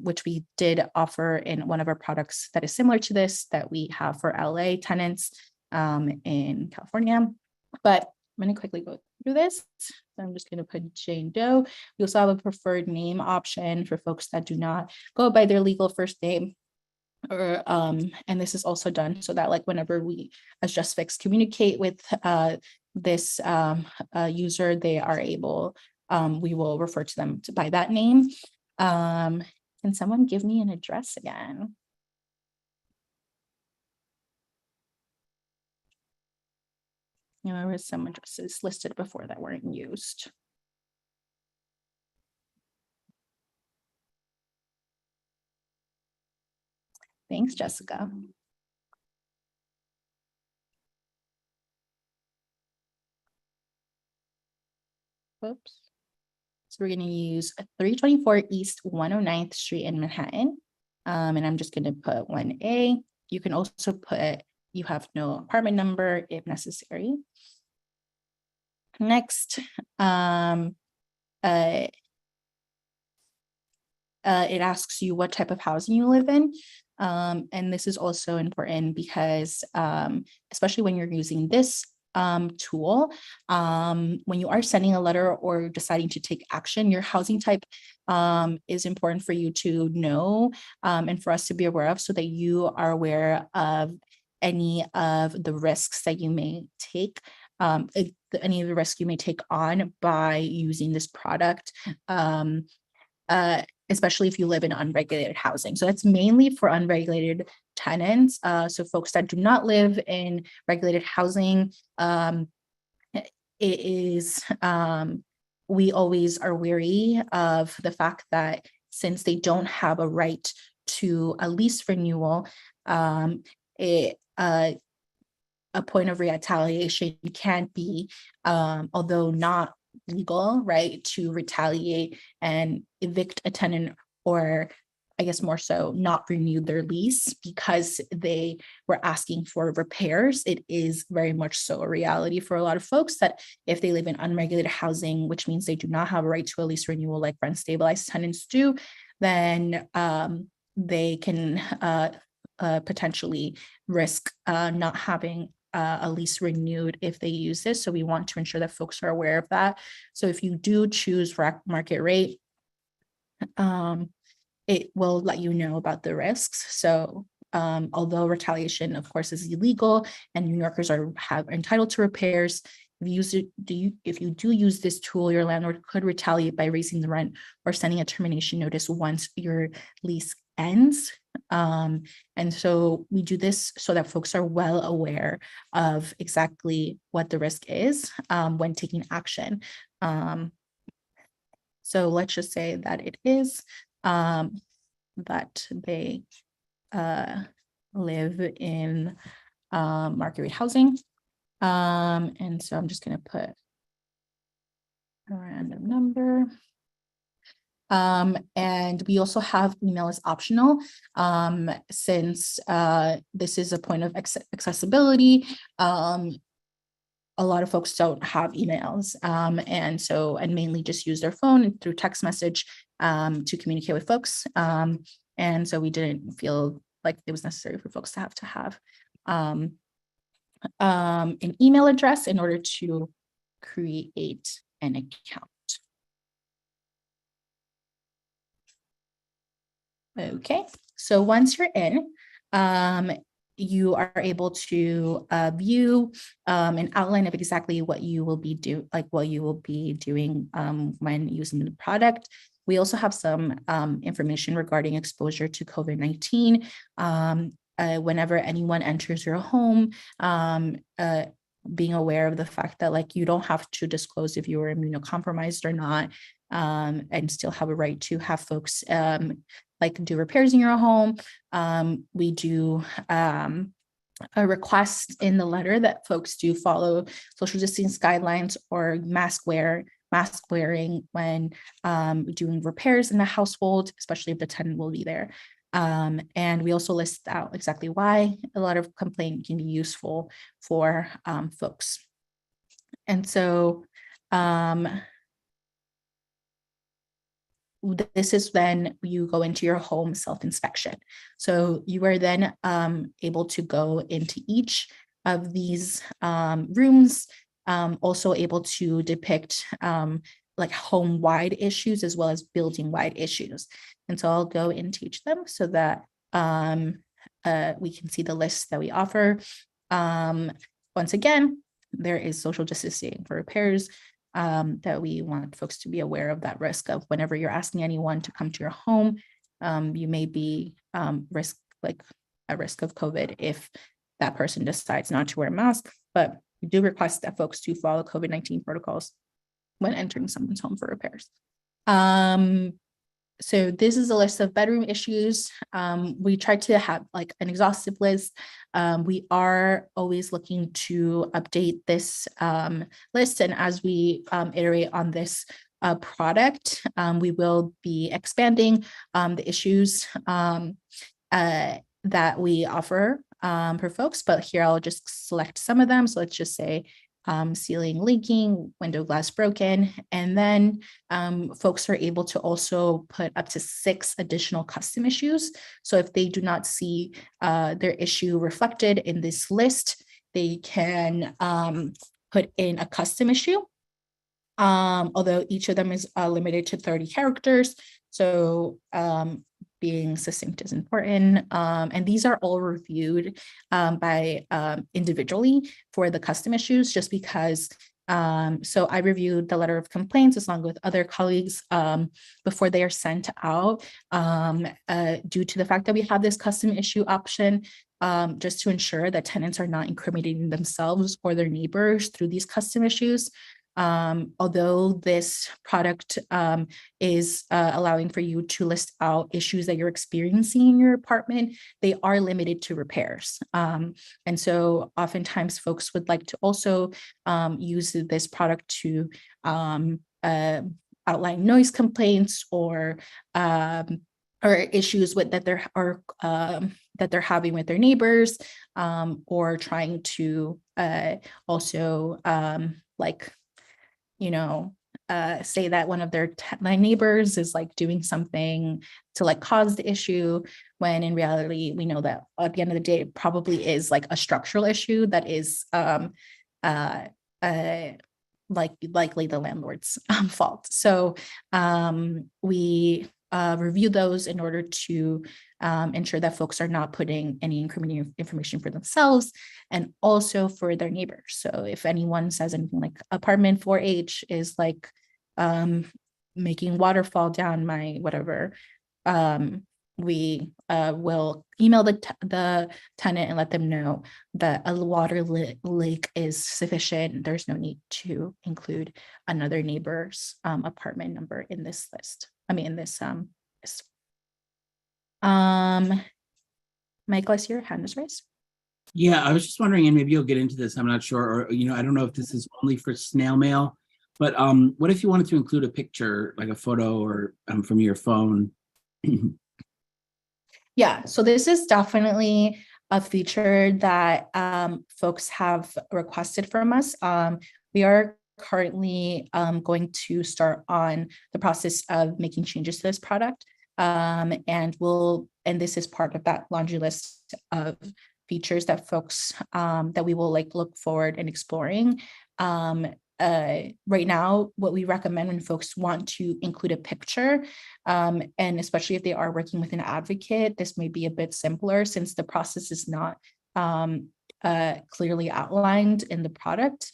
which we did offer in one of our products that is similar to this that we have for LA tenants in California. But I'm going to quickly go through this. So I'm just going to put Jane Doe. We also have a preferred name option for folks that do not go by their legal first name. Or and this is also done so that like whenever we as JustFix communicate with this user, they are able, we will refer to them by that name. Can someone give me an address again? There was some addresses listed before that weren't used. Thanks, Jessica. Whoops. So we're going to use 324 East 109th Street in Manhattan. And I'm just going to put 1A. You can also put you have no apartment number if necessary. Next, it asks you what type of housing you live in. And this is also important because especially when you're using this tool, when you are sending a letter or deciding to take action, your housing type is important for you to know and for us to be aware of so that you are aware of any of the risks that you may take, any of the risks you may take on by using this product, especially if you live in unregulated housing. So it's mainly for unregulated tenants. So folks that do not live in regulated housing, it is, we always are wary of the fact that since they don't have a right to a lease renewal, a point of retaliation can be, although not legal, right, to retaliate and evict a tenant, or I guess more so not renew their lease because they were asking for repairs. It is very much so a reality for a lot of folks that if they live in unregulated housing, which means they do not have a right to a lease renewal like rent stabilized tenants do, then they can potentially risk not having a lease renewed if they use this. So we want to ensure that folks are aware of that. So if you do choose market rate, it will let you know about the risks. So although retaliation, of course, is illegal and New Yorkers are entitled to repairs, if you do use this tool, your landlord could retaliate by raising the rent or sending a termination notice once your lease ends. And so we do this so that folks are well aware of exactly what the risk is when taking action. So let's just say that it is that they live in market rate housing. And so I'm just going to put a random number. And we also have email as optional, since this is a point of accessibility. A lot of folks don't have emails, and mainly just use their phone and through text message to communicate with folks. And so we didn't feel like it was necessary for folks to have an email address in order to create an account. Okay, so once you're in, you are able to view an outline of exactly what you will be doing when using the product. We also have some information regarding exposure to COVID-19. Whenever anyone enters your home, being aware of the fact that like you don't have to disclose if you were immunocompromised or not, and still have a right to have folks like do repairs in your home. We do a request in the letter that folks do follow social distancing guidelines or mask wearing when doing repairs in the household, especially if the tenant will be there. And we also list out exactly why a lot of complaint can be useful for folks. And so this is when you go into your home self-inspection. So you are then able to go into each of these rooms, also able to depict like home-wide issues as well as building-wide issues. And so I'll go into each of them so that we can see the list that we offer. Once again, there is social distancing for repairs, that we want folks to be aware of that risk of whenever you're asking anyone to come to your home, you may be at risk of COVID if that person decides not to wear a mask, but we do request that folks do follow COVID-19 protocols when entering someone's home for repairs. So this is a list of bedroom issues. We try to have like an exhaustive list. We are always looking to update this list. And as we iterate on this product, we will be expanding the issues that we offer for folks. But here I'll just select some of them. So let's just say ceiling leaking, window glass broken, and then folks are able to also put up to 6 additional custom issues. So if they do not see their issue reflected in this list, they can put in a custom issue, although each of them is limited to 30 characters. So being succinct is important. And these are all reviewed by individually for the custom issues, just because, so I reviewed the letter of complaints along with other colleagues before they are sent out, due to the fact that we have this custom issue option, just to ensure that tenants are not incriminating themselves or their neighbors through these custom issues. Although this product is allowing for you to list out issues that you're experiencing in your apartment, they are limited to repairs. And so oftentimes folks would like to also use this product to outline noise complaints or issues with that they're having with their neighbors, or trying to also say that one of their neighbors is like doing something to like cause the issue, when in reality, we know that at the end of the day, it probably is like a structural issue that is likely the landlord's fault. So we review those in order to ensure that folks are not putting any incriminating information for themselves and also for their neighbors. So if anyone says anything like apartment 4H is like making water fall down my whatever, we will email the tenant and let them know that a water leak is sufficient. There's no need to include another neighbor's apartment number in this list. In this list. Michael, I see your hand is raised.
Yeah, I was just wondering, and maybe you'll get into this, I'm not sure, or, I don't know if this is only for snail mail, but what if you wanted to include a picture, like a photo or from your phone?
Yeah, so this is definitely a feature that folks have requested from us. We are currently going to start on the process of making changes to this product. And this is part of that laundry list of features that folks that we will like look forward and exploring. Right now, what we recommend when folks want to include a picture, and especially if they are working with an advocate, this may be a bit simpler since the process is not clearly outlined in the product,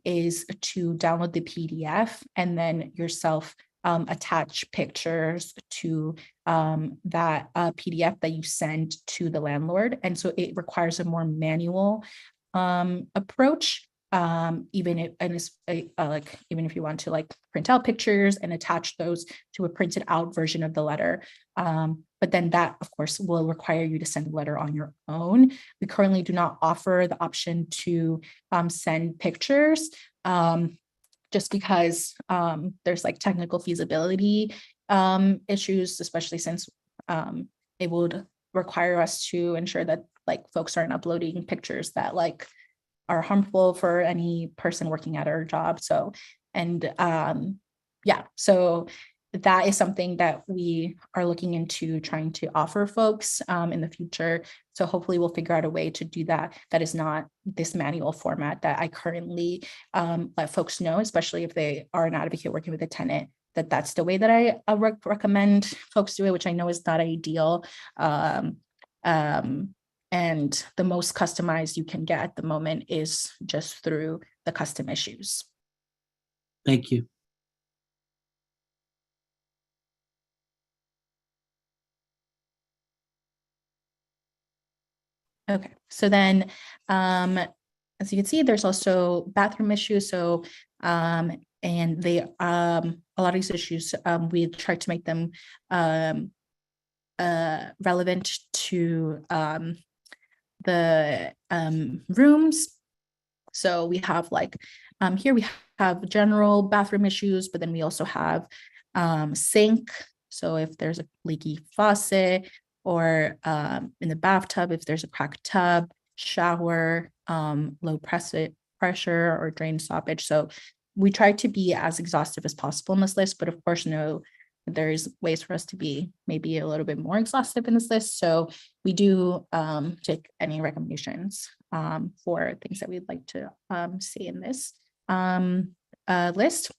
is to download the PDF and then yourself attach pictures to that PDF that you send to the landlord. And so it requires a more manual approach. Even if you want to like print out pictures and attach those to a printed out version of the letter. But then that, of course, will require you to send a letter on your own. We currently do not offer the option to send pictures just because there's like technical feasibility issues, especially since it would require us to ensure that like folks aren't uploading pictures that like are harmful for any person working at our job. So, and yeah, so that is something that we are looking into trying to offer folks in the future. So hopefully we'll figure out a way to do that. That is not this manual format that I currently let folks know, especially if they are an advocate working with a tenant, that that's the way that I recommend folks do it, which I know is not ideal. And the most customized you can get at the moment is just through the custom issues.
Thank you.
Okay, so then, as you can see, there's also bathroom issues. So, and they, a lot of these issues, we try to make them relevant to the rooms. So we have like, here we have general bathroom issues, but then we also have sink. So if there's a leaky faucet, or in the bathtub, if there's a cracked tub, shower, low pressure or drain stoppage. So we try to be as exhaustive as possible in this list, but of course, there's ways for us to be maybe a little bit more exhaustive in this list. So we do take any recommendations for things that we'd like to see in this list.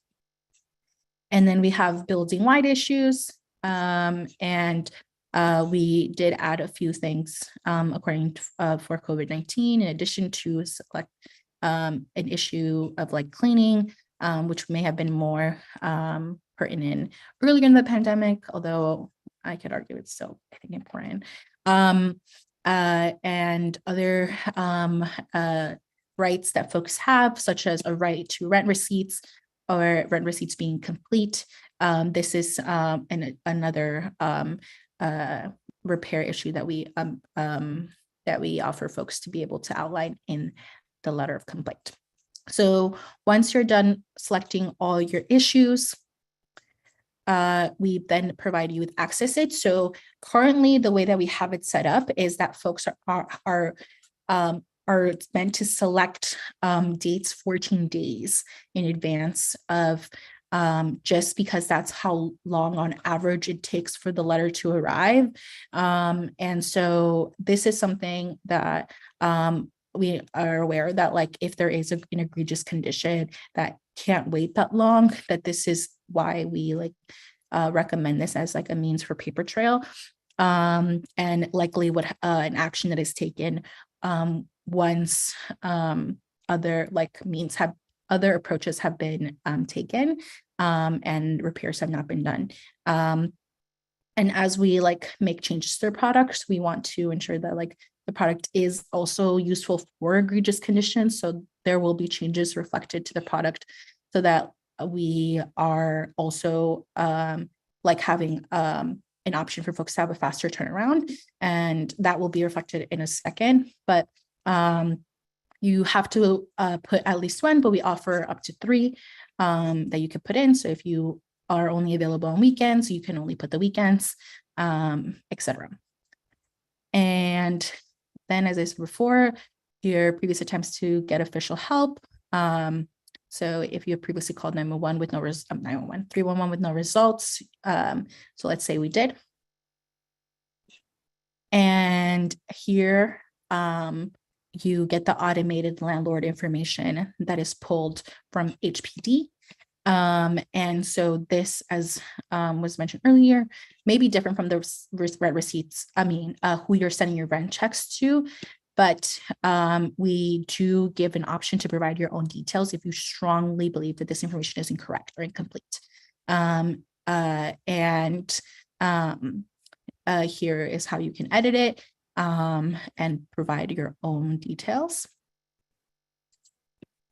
And then we have building-wide issues, and we did add a few things according to, for COVID-19, in addition to select an issue of like cleaning, which may have been more pertinent earlier in the pandemic, although I could argue it's still, I think, important. And other rights that folks have, such as a right to rent receipts or rent receipts being complete. This is another repair issue that we offer folks to be able to outline in the letter of complaint. So once you're done selecting all your issues, we then provide you with access it. So currently, the way that we have it set up is that folks are meant to select dates 14 days in advance of, just because that's how long on average it takes for the letter to arrive. And so this is something that we are aware that, like, if there is an egregious condition that can't wait that long, that this is why we recommend this as like a means for paper trail, and likely what an action that is taken once other approaches have been taken and repairs have not been done. And as we make changes to their products, we want to ensure that the product is also useful for egregious conditions. So there will be changes reflected to the product so that we are also having an option for folks to have a faster turnaround, and that will be reflected in a second. But you have to put at least one, but we offer up to 3 that you could put in. So if you are only available on weekends, you can only put the weekends, etc. And then, as I said before, your previous attempts to get official help. So if you have previously called 911 with no 311 with no results, so let's say we did. And here you get the automated landlord information that is pulled from HPD. And so this, as was mentioned earlier, may be different from the rent receipts, who you're sending your rent checks to, but we do give an option to provide your own details if you strongly believe that this information is incorrect or incomplete. Here is how you can edit it and provide your own details.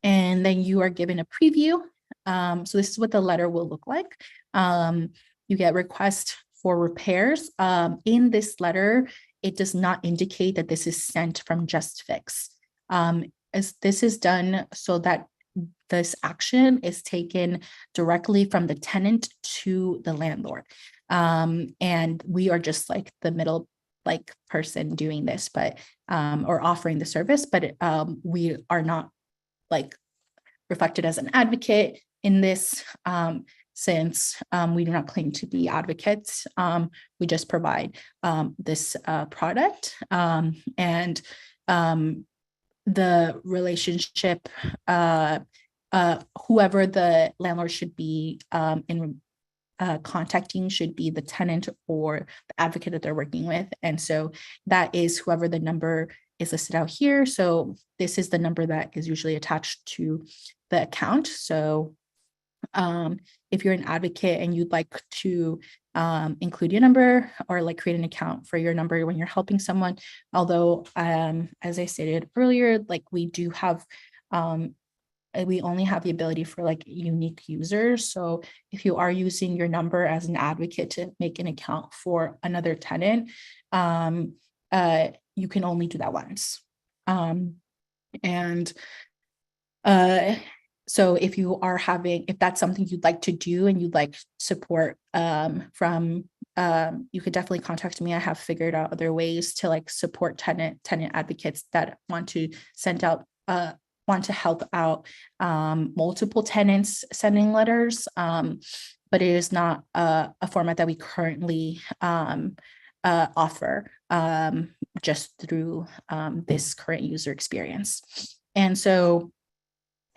And then you are given a preview. So this is what the letter will look like. You get requests for repairs. In this letter, it does not indicate that this is sent from JustFix. As this is done so that this action is taken directly from the tenant to the landlord. And we are just like the middle person doing this, but or offering the service, but we are not reflected as an advocate in this, since we do not claim to be advocates. We just provide this product, and the relationship, whoever the landlord should be contacting should be the tenant or the advocate that they're working with. And so that is whoever the number is listed out here. So this is the number that is usually attached to the account. So if you're an advocate and you'd like to include your number or create an account for your number when you're helping someone, although as I stated earlier, we do have we only have the ability for unique users. So if you are using your number as an advocate to make an account for another tenant, you can only do that once. So if that's something you'd like to do and you'd like support from, you could definitely contact me. I have figured out other ways to support tenant advocates that want to help out multiple tenants sending letters, but it is not a format that we currently offer just through this current user experience. And so,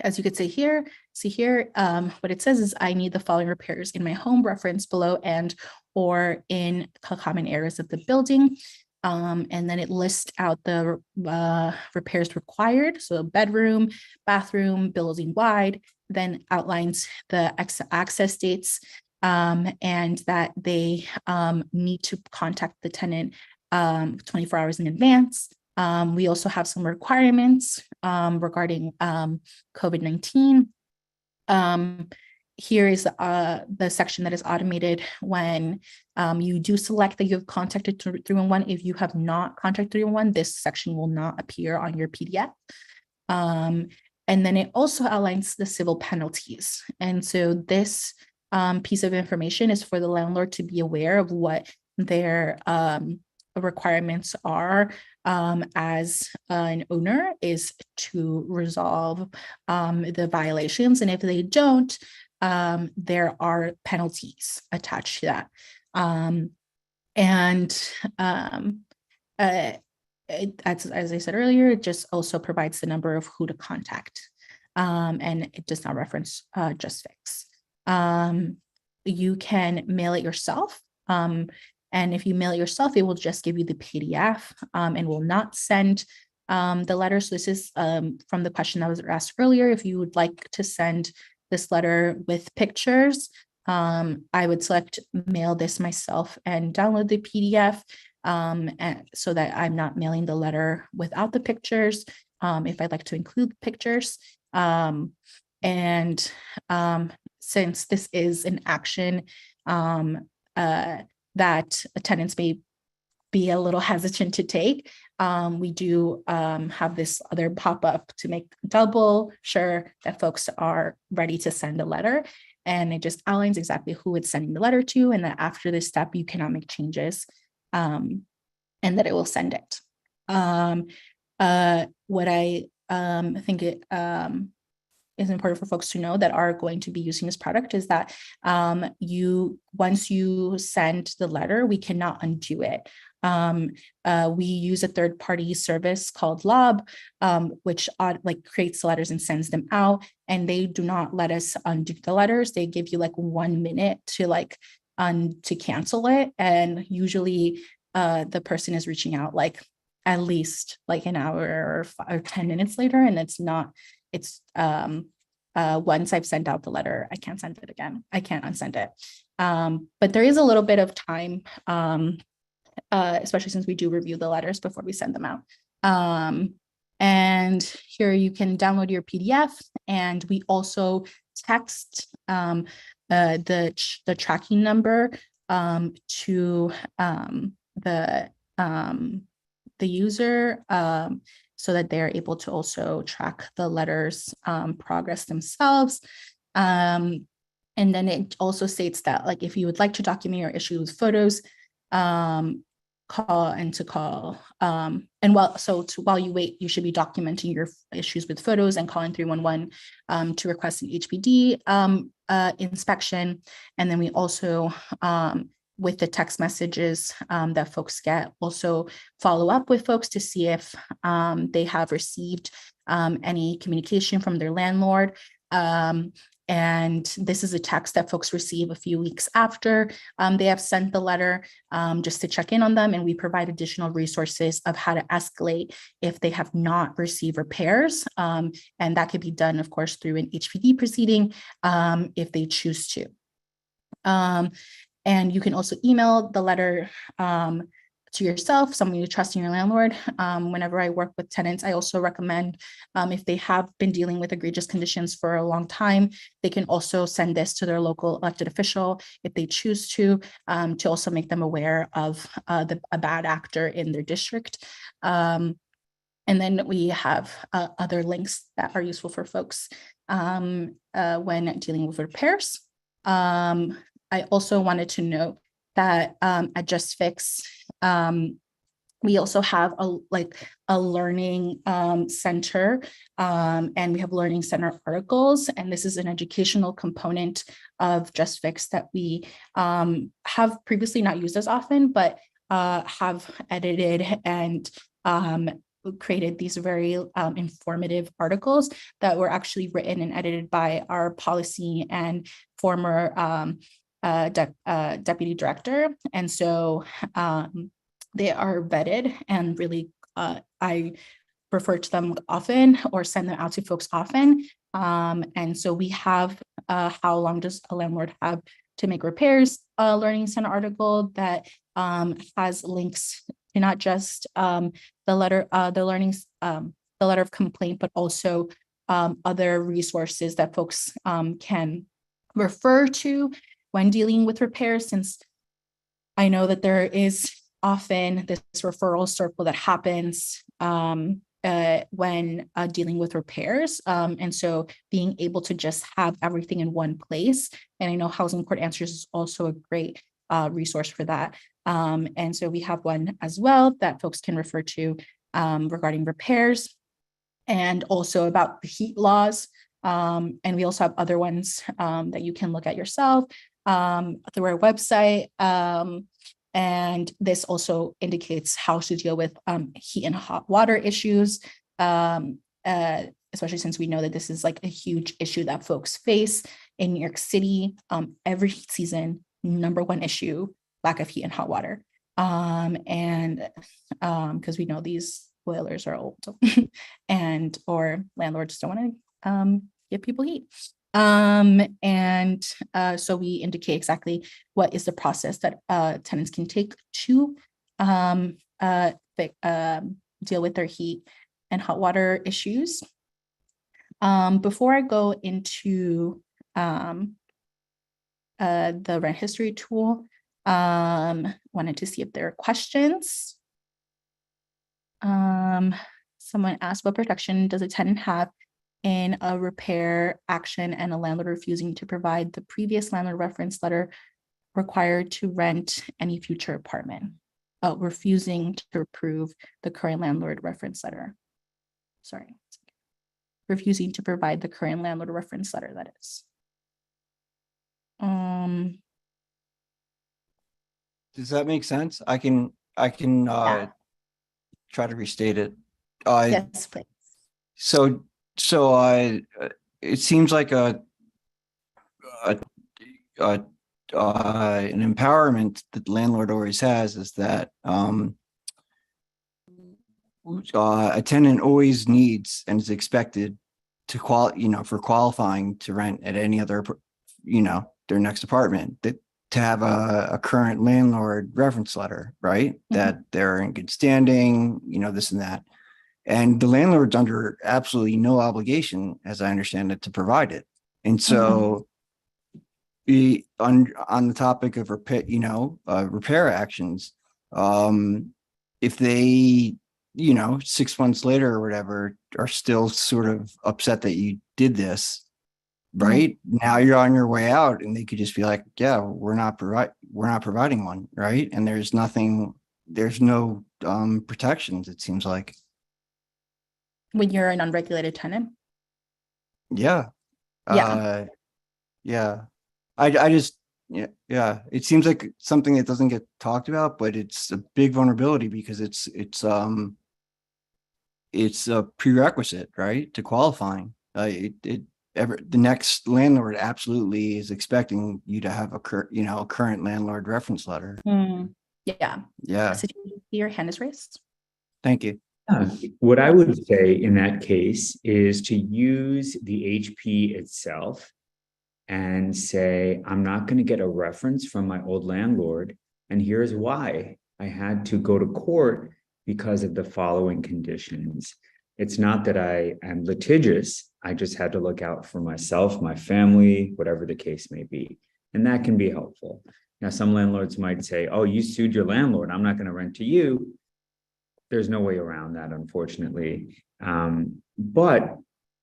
as you could see here, what it says is I need the following repairs in my home, reference below and or in common areas of the building. And then it lists out the repairs required. So bedroom, bathroom, building wide, then outlines the access dates, and that they need to contact the tenant 24 hours in advance. We also have some requirements regarding COVID-19. Here is the section that is automated when you do select that you have contacted 311. If you have not contacted 311, this section will not appear on your PDF. And then it also outlines the civil penalties. And so this piece of information is for the landlord to be aware of what their requirements are as an owner is to resolve the violations. And if they don't, there are penalties attached to that. As I said earlier, it just also provides the number of who to contact, and it does not reference JustFix. You can mail it yourself. And if you mail it yourself, it will just give you the PDF and will not send the letter. So this is from the question that was asked earlier. If you would like to send this letter with pictures, I would select mail this myself and download the PDF and so that I'm not mailing the letter without the pictures if I'd like to include pictures. Since this is an action that tenants may be a little hesitant to take, we do have this other pop-up to make double sure that folks are ready to send a letter. And it just outlines exactly who it's sending the letter to, and that after this step, you cannot make changes, and that it will send it. What I think is important for folks to know that are going to be using this product is that once you send the letter, we cannot undo it. We use a third-party service called Lob, which creates the letters and sends them out, and they do not let us undo the letters. They give you 1 minute to cancel it, and usually the person is reaching out at least an hour or 10 minutes later, and it's once I've sent out the letter, I can't send it again. I can't unsend it. But there is a little bit of time, especially since we do review the letters before we send them out. And here you can download your PDF, and we also text the tracking number to the user, so that they're able to also track the letters progress themselves. And then it also states that if you would like to document your issue with photos, call. And while you wait, you should be documenting your issues with photos and calling 311 to request an HPD inspection. And then we also, with the text messages that folks get, also follow up with folks to see if they have received any communication from their landlord. And this is a text that folks receive a few weeks after they have sent the letter, just to check in on them. And we provide additional resources of how to escalate if they have not received repairs. And that could be done, of course, through an HPD proceeding if they choose to. And you can also email the letter to yourself, someone you trust in your landlord. Whenever I work with tenants, I also recommend if they have been dealing with egregious conditions for a long time, they can also send this to their local elected official if they choose to also make them aware of a bad actor in their district. And then we have other links that are useful for folks when dealing with repairs. I also wanted to note that at JustFix, we also have a learning center, and we have learning center articles, and this is an educational component of JustFix that we have previously not used as often, but have edited and created these very informative articles that were actually written and edited by our policy and former deputy director. And so they are vetted, and really I refer to them often or send them out to folks often. And so we have how long does a landlord have to make repairs learning center article that has links to not just the letter of complaint, but also other resources that folks can refer to when dealing with repairs, since I know that there is often this referral circle that happens when dealing with repairs. And so being able to just have everything in one place. And I know Housing Court Answers is also a great resource for that. And so we have one as well that folks can refer to regarding repairs, and also about the heat laws. And we also have other ones that you can look at yourself through our website. And this also indicates how to deal with heat and hot water issues, especially since we know that this is a huge issue that folks face in New York City every season. #1 issue, lack of heat and hot water. And because we know these boilers are old or landlords don't want to give people heat. So we indicate exactly what is the process that tenants can take to deal with their heat and hot water issues. Before I go into the rent history tool, wanted to see if there are questions. Someone asked, what protection does a tenant have in a repair action and a landlord refusing to provide the previous landlord reference letter required to rent any future apartment? Refusing to approve the current landlord reference letter. Sorry. refusing to provide the current landlord reference letter, that is.
Does that make sense? I can
Yeah.
try to restate it.
Yes, please.
So it seems like an empowerment that the landlord always has is that a tenant always needs and is expected to for qualifying to rent at any other, their next apartment, that to have a current landlord reference letter, right? That they're in good standing, this and that. And the landlord's under absolutely no obligation, as I understand it, to provide it. And so on the topic of repair actions, if they, 6 months later or whatever, are still sort of upset that you did this, right? Now you're on your way out, and they could just be like, yeah, we're not providing one, right? And there's no protections, it seems like.
When you're an unregulated tenant?
Yeah.
Yeah.
Yeah. I just, yeah. It seems like something that doesn't get talked about, but it's a big vulnerability because it's a prerequisite, right, to qualifying. The next landlord absolutely is expecting you to have a current landlord reference letter.
Yeah.
Yeah.
So your hand is raised.
Thank you.
What I would say in that case is to use the HP itself and say, I'm not going to get a reference from my old landlord. And here's why. I had to go to court because of the following conditions. It's not that I am litigious. I just had to look out for myself, my family, whatever the case may be. And that can be helpful. Now, some landlords might say, oh, you sued your landlord, I'm not going to rent to you. There's no way around that, unfortunately. But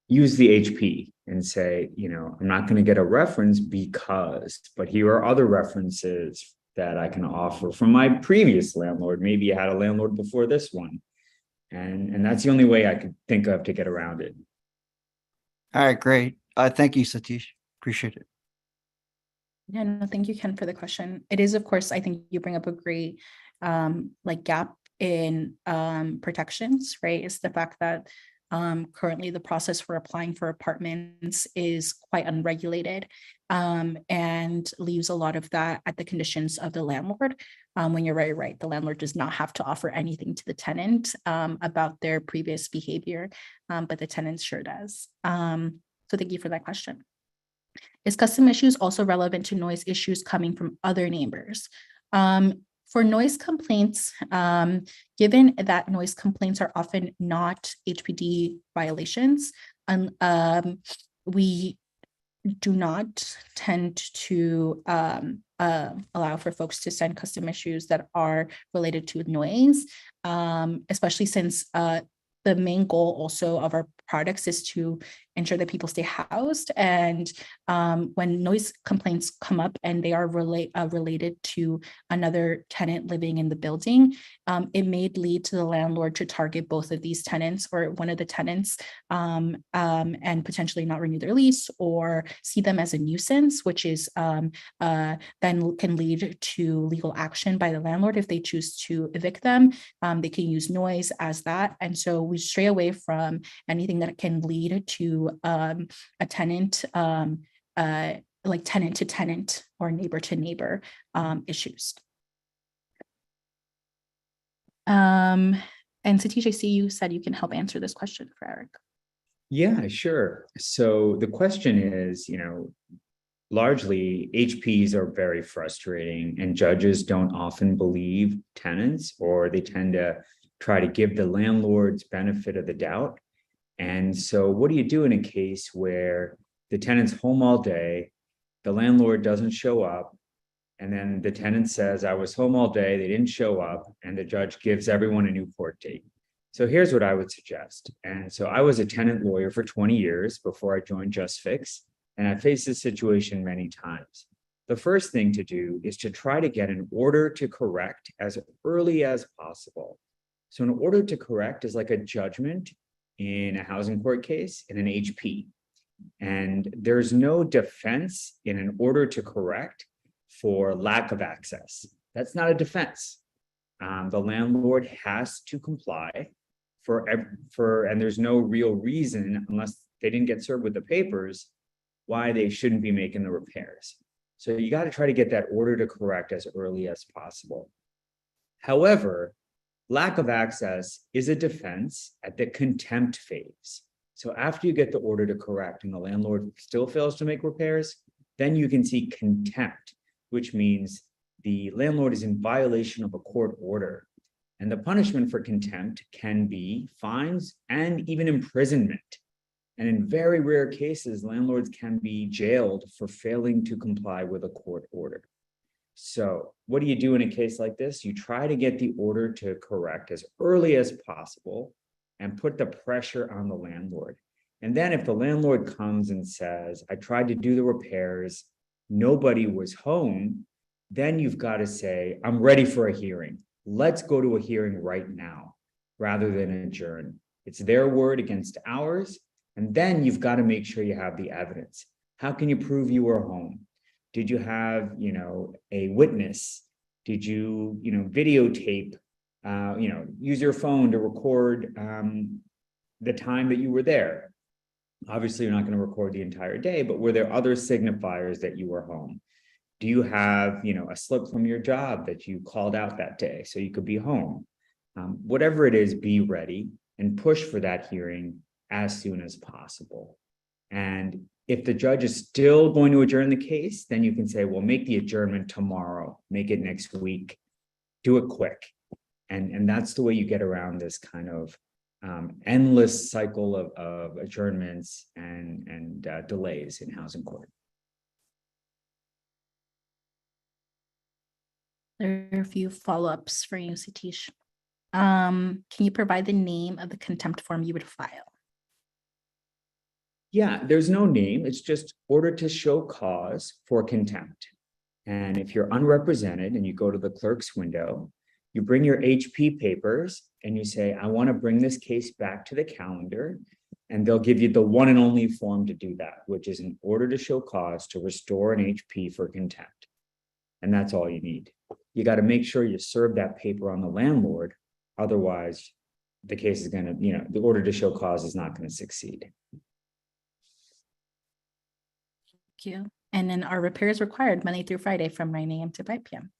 use the HP and say, I'm not going to get a reference but here are other references that I can offer from my previous landlord. Maybe I had a landlord before this one. And that's the only way I could think of to get around it.
All right, great. Thank you, Satish. Appreciate it.
Yeah, no, thank you, Ken, for the question. It is, of course, I think you bring up a great gap in protections, right? It's the fact that currently the process for applying for apartments is quite unregulated and leaves a lot of that at the conditions of the landlord. When you're very right, the landlord does not have to offer anything to the tenant about their previous behavior, but the tenant sure does. So thank you for that question. Is custom issues also relevant to noise issues coming from other neighbors? For noise complaints, given that noise complaints are often not HPD violations, we do not tend to allow for folks to send custom issues that are related to noise, especially since the main goal also of our products is to ensure that people stay housed. And when noise complaints come up and they are related to another tenant living in the building, it may lead to the landlord to target both of these tenants or one of the tenants and potentially not renew their lease or see them as a nuisance, which is then can lead to legal action by the landlord if they choose to evict them. They can use noise as that. And so we stray away from anything that can lead to a tenant, like tenant to tenant or neighbor to neighbor issues. And Satish, I see you said you can help answer this question for Eric.
Yeah, sure. So the question is, largely HPs are very frustrating and judges don't often believe tenants, or they tend to try to give the landlords benefit of the doubt. And so what do you do in a case where the tenant's home all day, the landlord doesn't show up, and then the tenant says, I was home all day, they didn't show up, and the judge gives everyone a new court date? So here's what I would suggest. And so I was a tenant lawyer for 20 years before I joined JustFix, and I faced this situation many times. The first thing to do is to try to get an order to correct as early as possible. So an order to correct is like a judgment in a housing court case in an HP. And there's no defense in an order to correct for lack of access. That's not a defense. The landlord has to comply and there's no real reason, unless they didn't get served with the papers, why they shouldn't be making the repairs. So you got to try to get that order to correct as early as possible. However, lack of access is a defense at the contempt phase. So after you get the order to correct and the landlord still fails to make repairs, then you can seek contempt, which means the landlord is in violation of a court order. And the punishment for contempt can be fines and even imprisonment. And in very rare cases, landlords can be jailed for failing to comply with a court order. So what do you do in a case like this? You try to get the order to correct as early as possible and put the pressure on the landlord. And then if the landlord comes and says, I tried to do the repairs, nobody was home, then you've got to say, I'm ready for a hearing. Let's go to a hearing right now, rather than adjourn. It's their word against ours. And then you've got to make sure you have the evidence. How can you prove you were home? Did you have, a witness? Did you, videotape, use your phone to record the time that you were there? Obviously, you're not going to record the entire day, but were there other signifiers that you were home? Do you have, a slip from your job that you called out that day so you could be home? Whatever it is, be ready and push for that hearing as soon as possible. And if the judge is still going to adjourn the case, then you can say, well, make the adjournment tomorrow, make it next week, do it quick. And that's the way you get around this kind of endless cycle of adjournments and delays in housing court.
There are a few follow-ups for you, Satish. Can you provide the name of the contempt form you would file?
Yeah, there's no name. It's just order to show cause for contempt. And if you're unrepresented and you go to the clerk's window, you bring your HP papers and you say, I want to bring this case back to the calendar. And they'll give you the one and only form to do that, which is an order to show cause to restore an HP for contempt. And that's all you need. You got to make sure you serve that paper on the landlord. Otherwise, the case is going to, the order to show cause is not going to succeed.
Thank you. And then are repairs required Monday through Friday from 9 a.m. to 5 p.m.?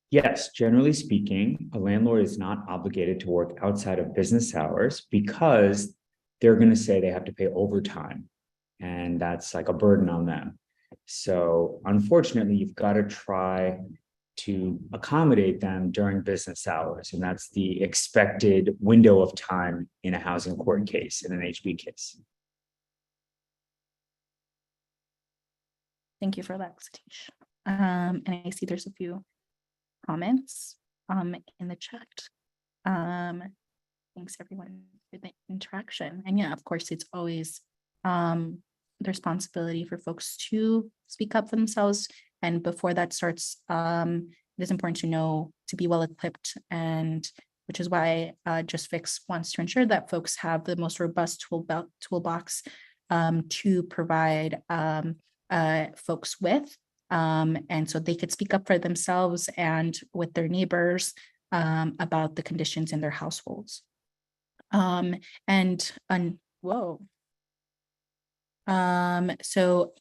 Yes, generally speaking, a landlord is not obligated to work outside of business hours because they're going to say they have to pay overtime. And that's like a burden on them. So unfortunately, you've got to try to accommodate them during business hours. And that's the expected window of time in a housing court case, in an HB case.
Thank you for that, Satish. And I see there's a few comments in the chat. Thanks everyone for the interaction. And yeah, of course, it's always the responsibility for folks to speak up for themselves. And before that starts, it is important to know to be well equipped, and which is why JustFix wants to ensure that folks have the most robust toolbox to provide folks with, and so they could speak up for themselves and with their neighbors about the conditions in their households. So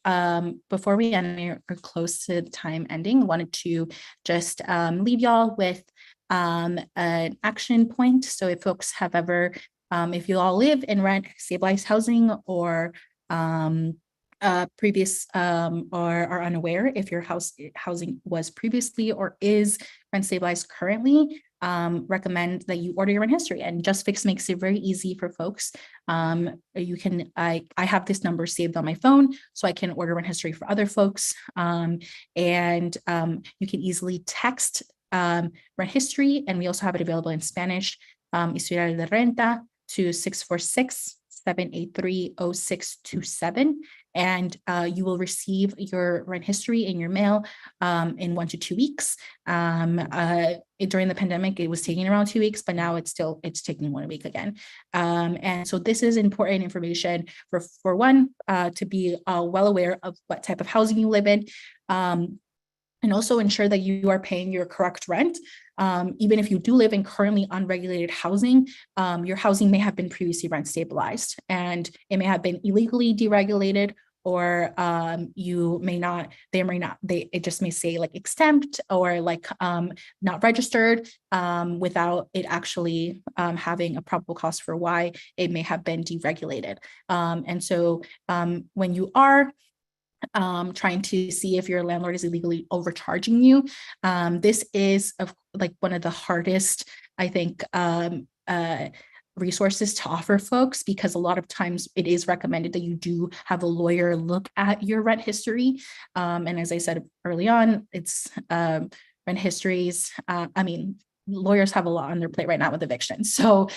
before we end or close to the time ending, wanted to just leave y'all with an action point. So if folks have ever, if you all live in rent stabilized housing or previous or are unaware if your housing was previously or is rent stabilized currently, recommend that you order your rent history, and JustFix makes it very easy for folks. You can, I have this number saved on my phone, so I can order rent history for other folks. And you can easily text rent history, and we also have it available in Spanish, Historial de Renta, to 783-0627. And you will receive your rent history in your mail in 1 to 2 weeks. During the pandemic, it was taking around 2 weeks, but now it's taking 1 week again. And so this is important information for one, to be well aware of what type of housing you live in. And also ensure that you are paying your correct rent. Even if you do live in currently unregulated housing, your housing may have been previously rent stabilized and it may have been illegally deregulated, or it just may say like exempt or like not registered without it actually having a probable cause for why it may have been deregulated. And so when you are trying to see if your landlord is illegally overcharging you, this is like one of the hardest, I think, resources to offer folks, because a lot of times it is recommended that you do have a lawyer look at your rent history. And as I said early on, it's rent histories. I mean, lawyers have a lot on their plate right now with eviction. So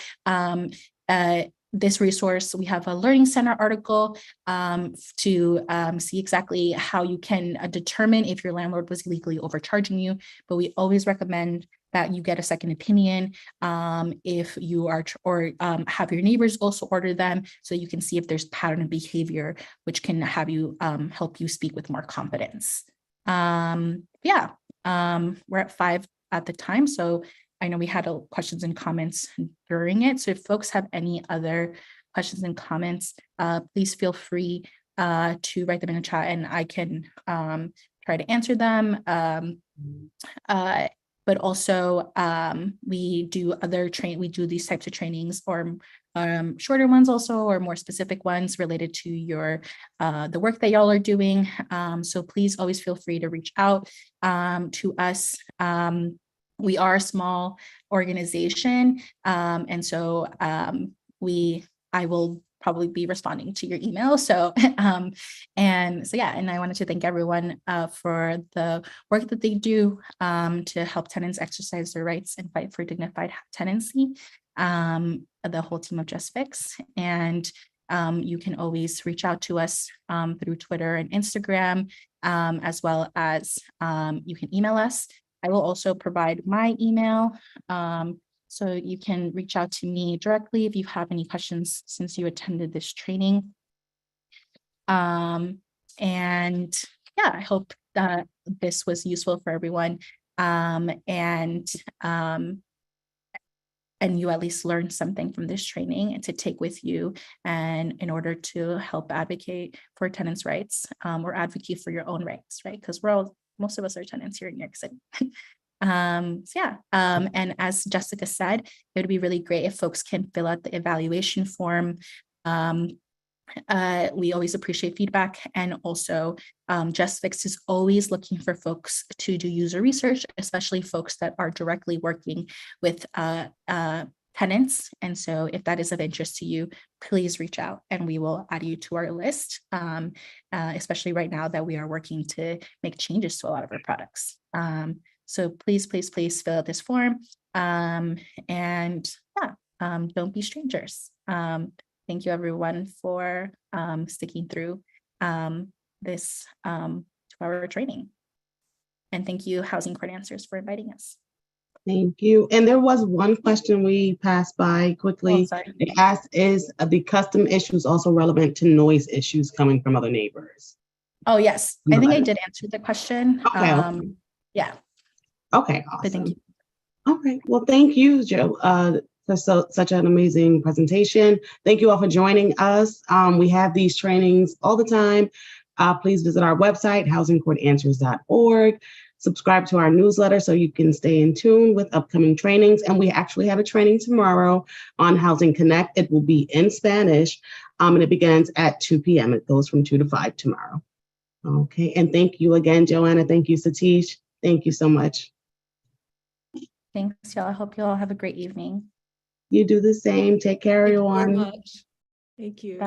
this resource, we have a Learning Center article to see exactly how you can determine if your landlord was illegally overcharging you. But we always recommend that you get a second opinion if you are, or have your neighbors also order them, so you can see if there's pattern of behavior, which can have you help you speak with more confidence. We're at 5 at the time, so I know we had questions and comments during it. So if folks have any other questions and comments, please feel free to write them in the chat and I can try to answer them. But also we do these types of trainings, or shorter ones also, or more specific ones related to the work that y'all are doing. So please always feel free to reach out to us. We are a small organization, and so I will probably be responding to your email. So, and I wanted to thank everyone for the work that they do to help tenants exercise their rights and fight for dignified tenancy. The whole team of JustFix, and you can always reach out to us through Twitter and Instagram, as well as you can email us. I will also provide my email, so you can reach out to me directly if you have any questions since you attended this training. I hope that this was useful for everyone, and you at least learned something from this training and to take with you, and in order to help advocate for tenants' rights, or advocate for your own rights, right? Because most of us are tenants here in New York City. And as Jessica said, it would be really great if folks can fill out the evaluation form. We always appreciate feedback, and also JustFix is always looking for folks to do user research, especially folks that are directly working with tenants. And so if that is of interest to you, please reach out and we will add you to our list, especially right now that we are working to make changes to a lot of our products. So please fill out this form, don't be strangers. Thank you everyone for sticking through this 2-hour training. And thank you, Housing Court Answers, for inviting us.
Thank you. And there was one question we passed by quickly. It asked, is the custom issues also relevant to noise issues coming from other neighbors?
Oh, yes. I think I did answer the question.
Okay.
Yeah.
Okay, awesome.
But thank you.
All right. Well, thank you, Joe, for such an amazing presentation. Thank you all for joining us. We have these trainings all the time. Please visit our website, housingcourtanswers.org. Subscribe to our newsletter so you can stay in tune with upcoming trainings. And we actually have a training tomorrow on Housing Connect. It will be in Spanish, and it begins at 2 p.m. It goes from 2 to 5 tomorrow. Okay. And thank you again, Joanna. Thank you, Satish. Thank you so much.
Thanks, y'all. I hope you all have a great evening.
You do the same. Take care, everyone.
Thank you very much. Thank you.
Bye.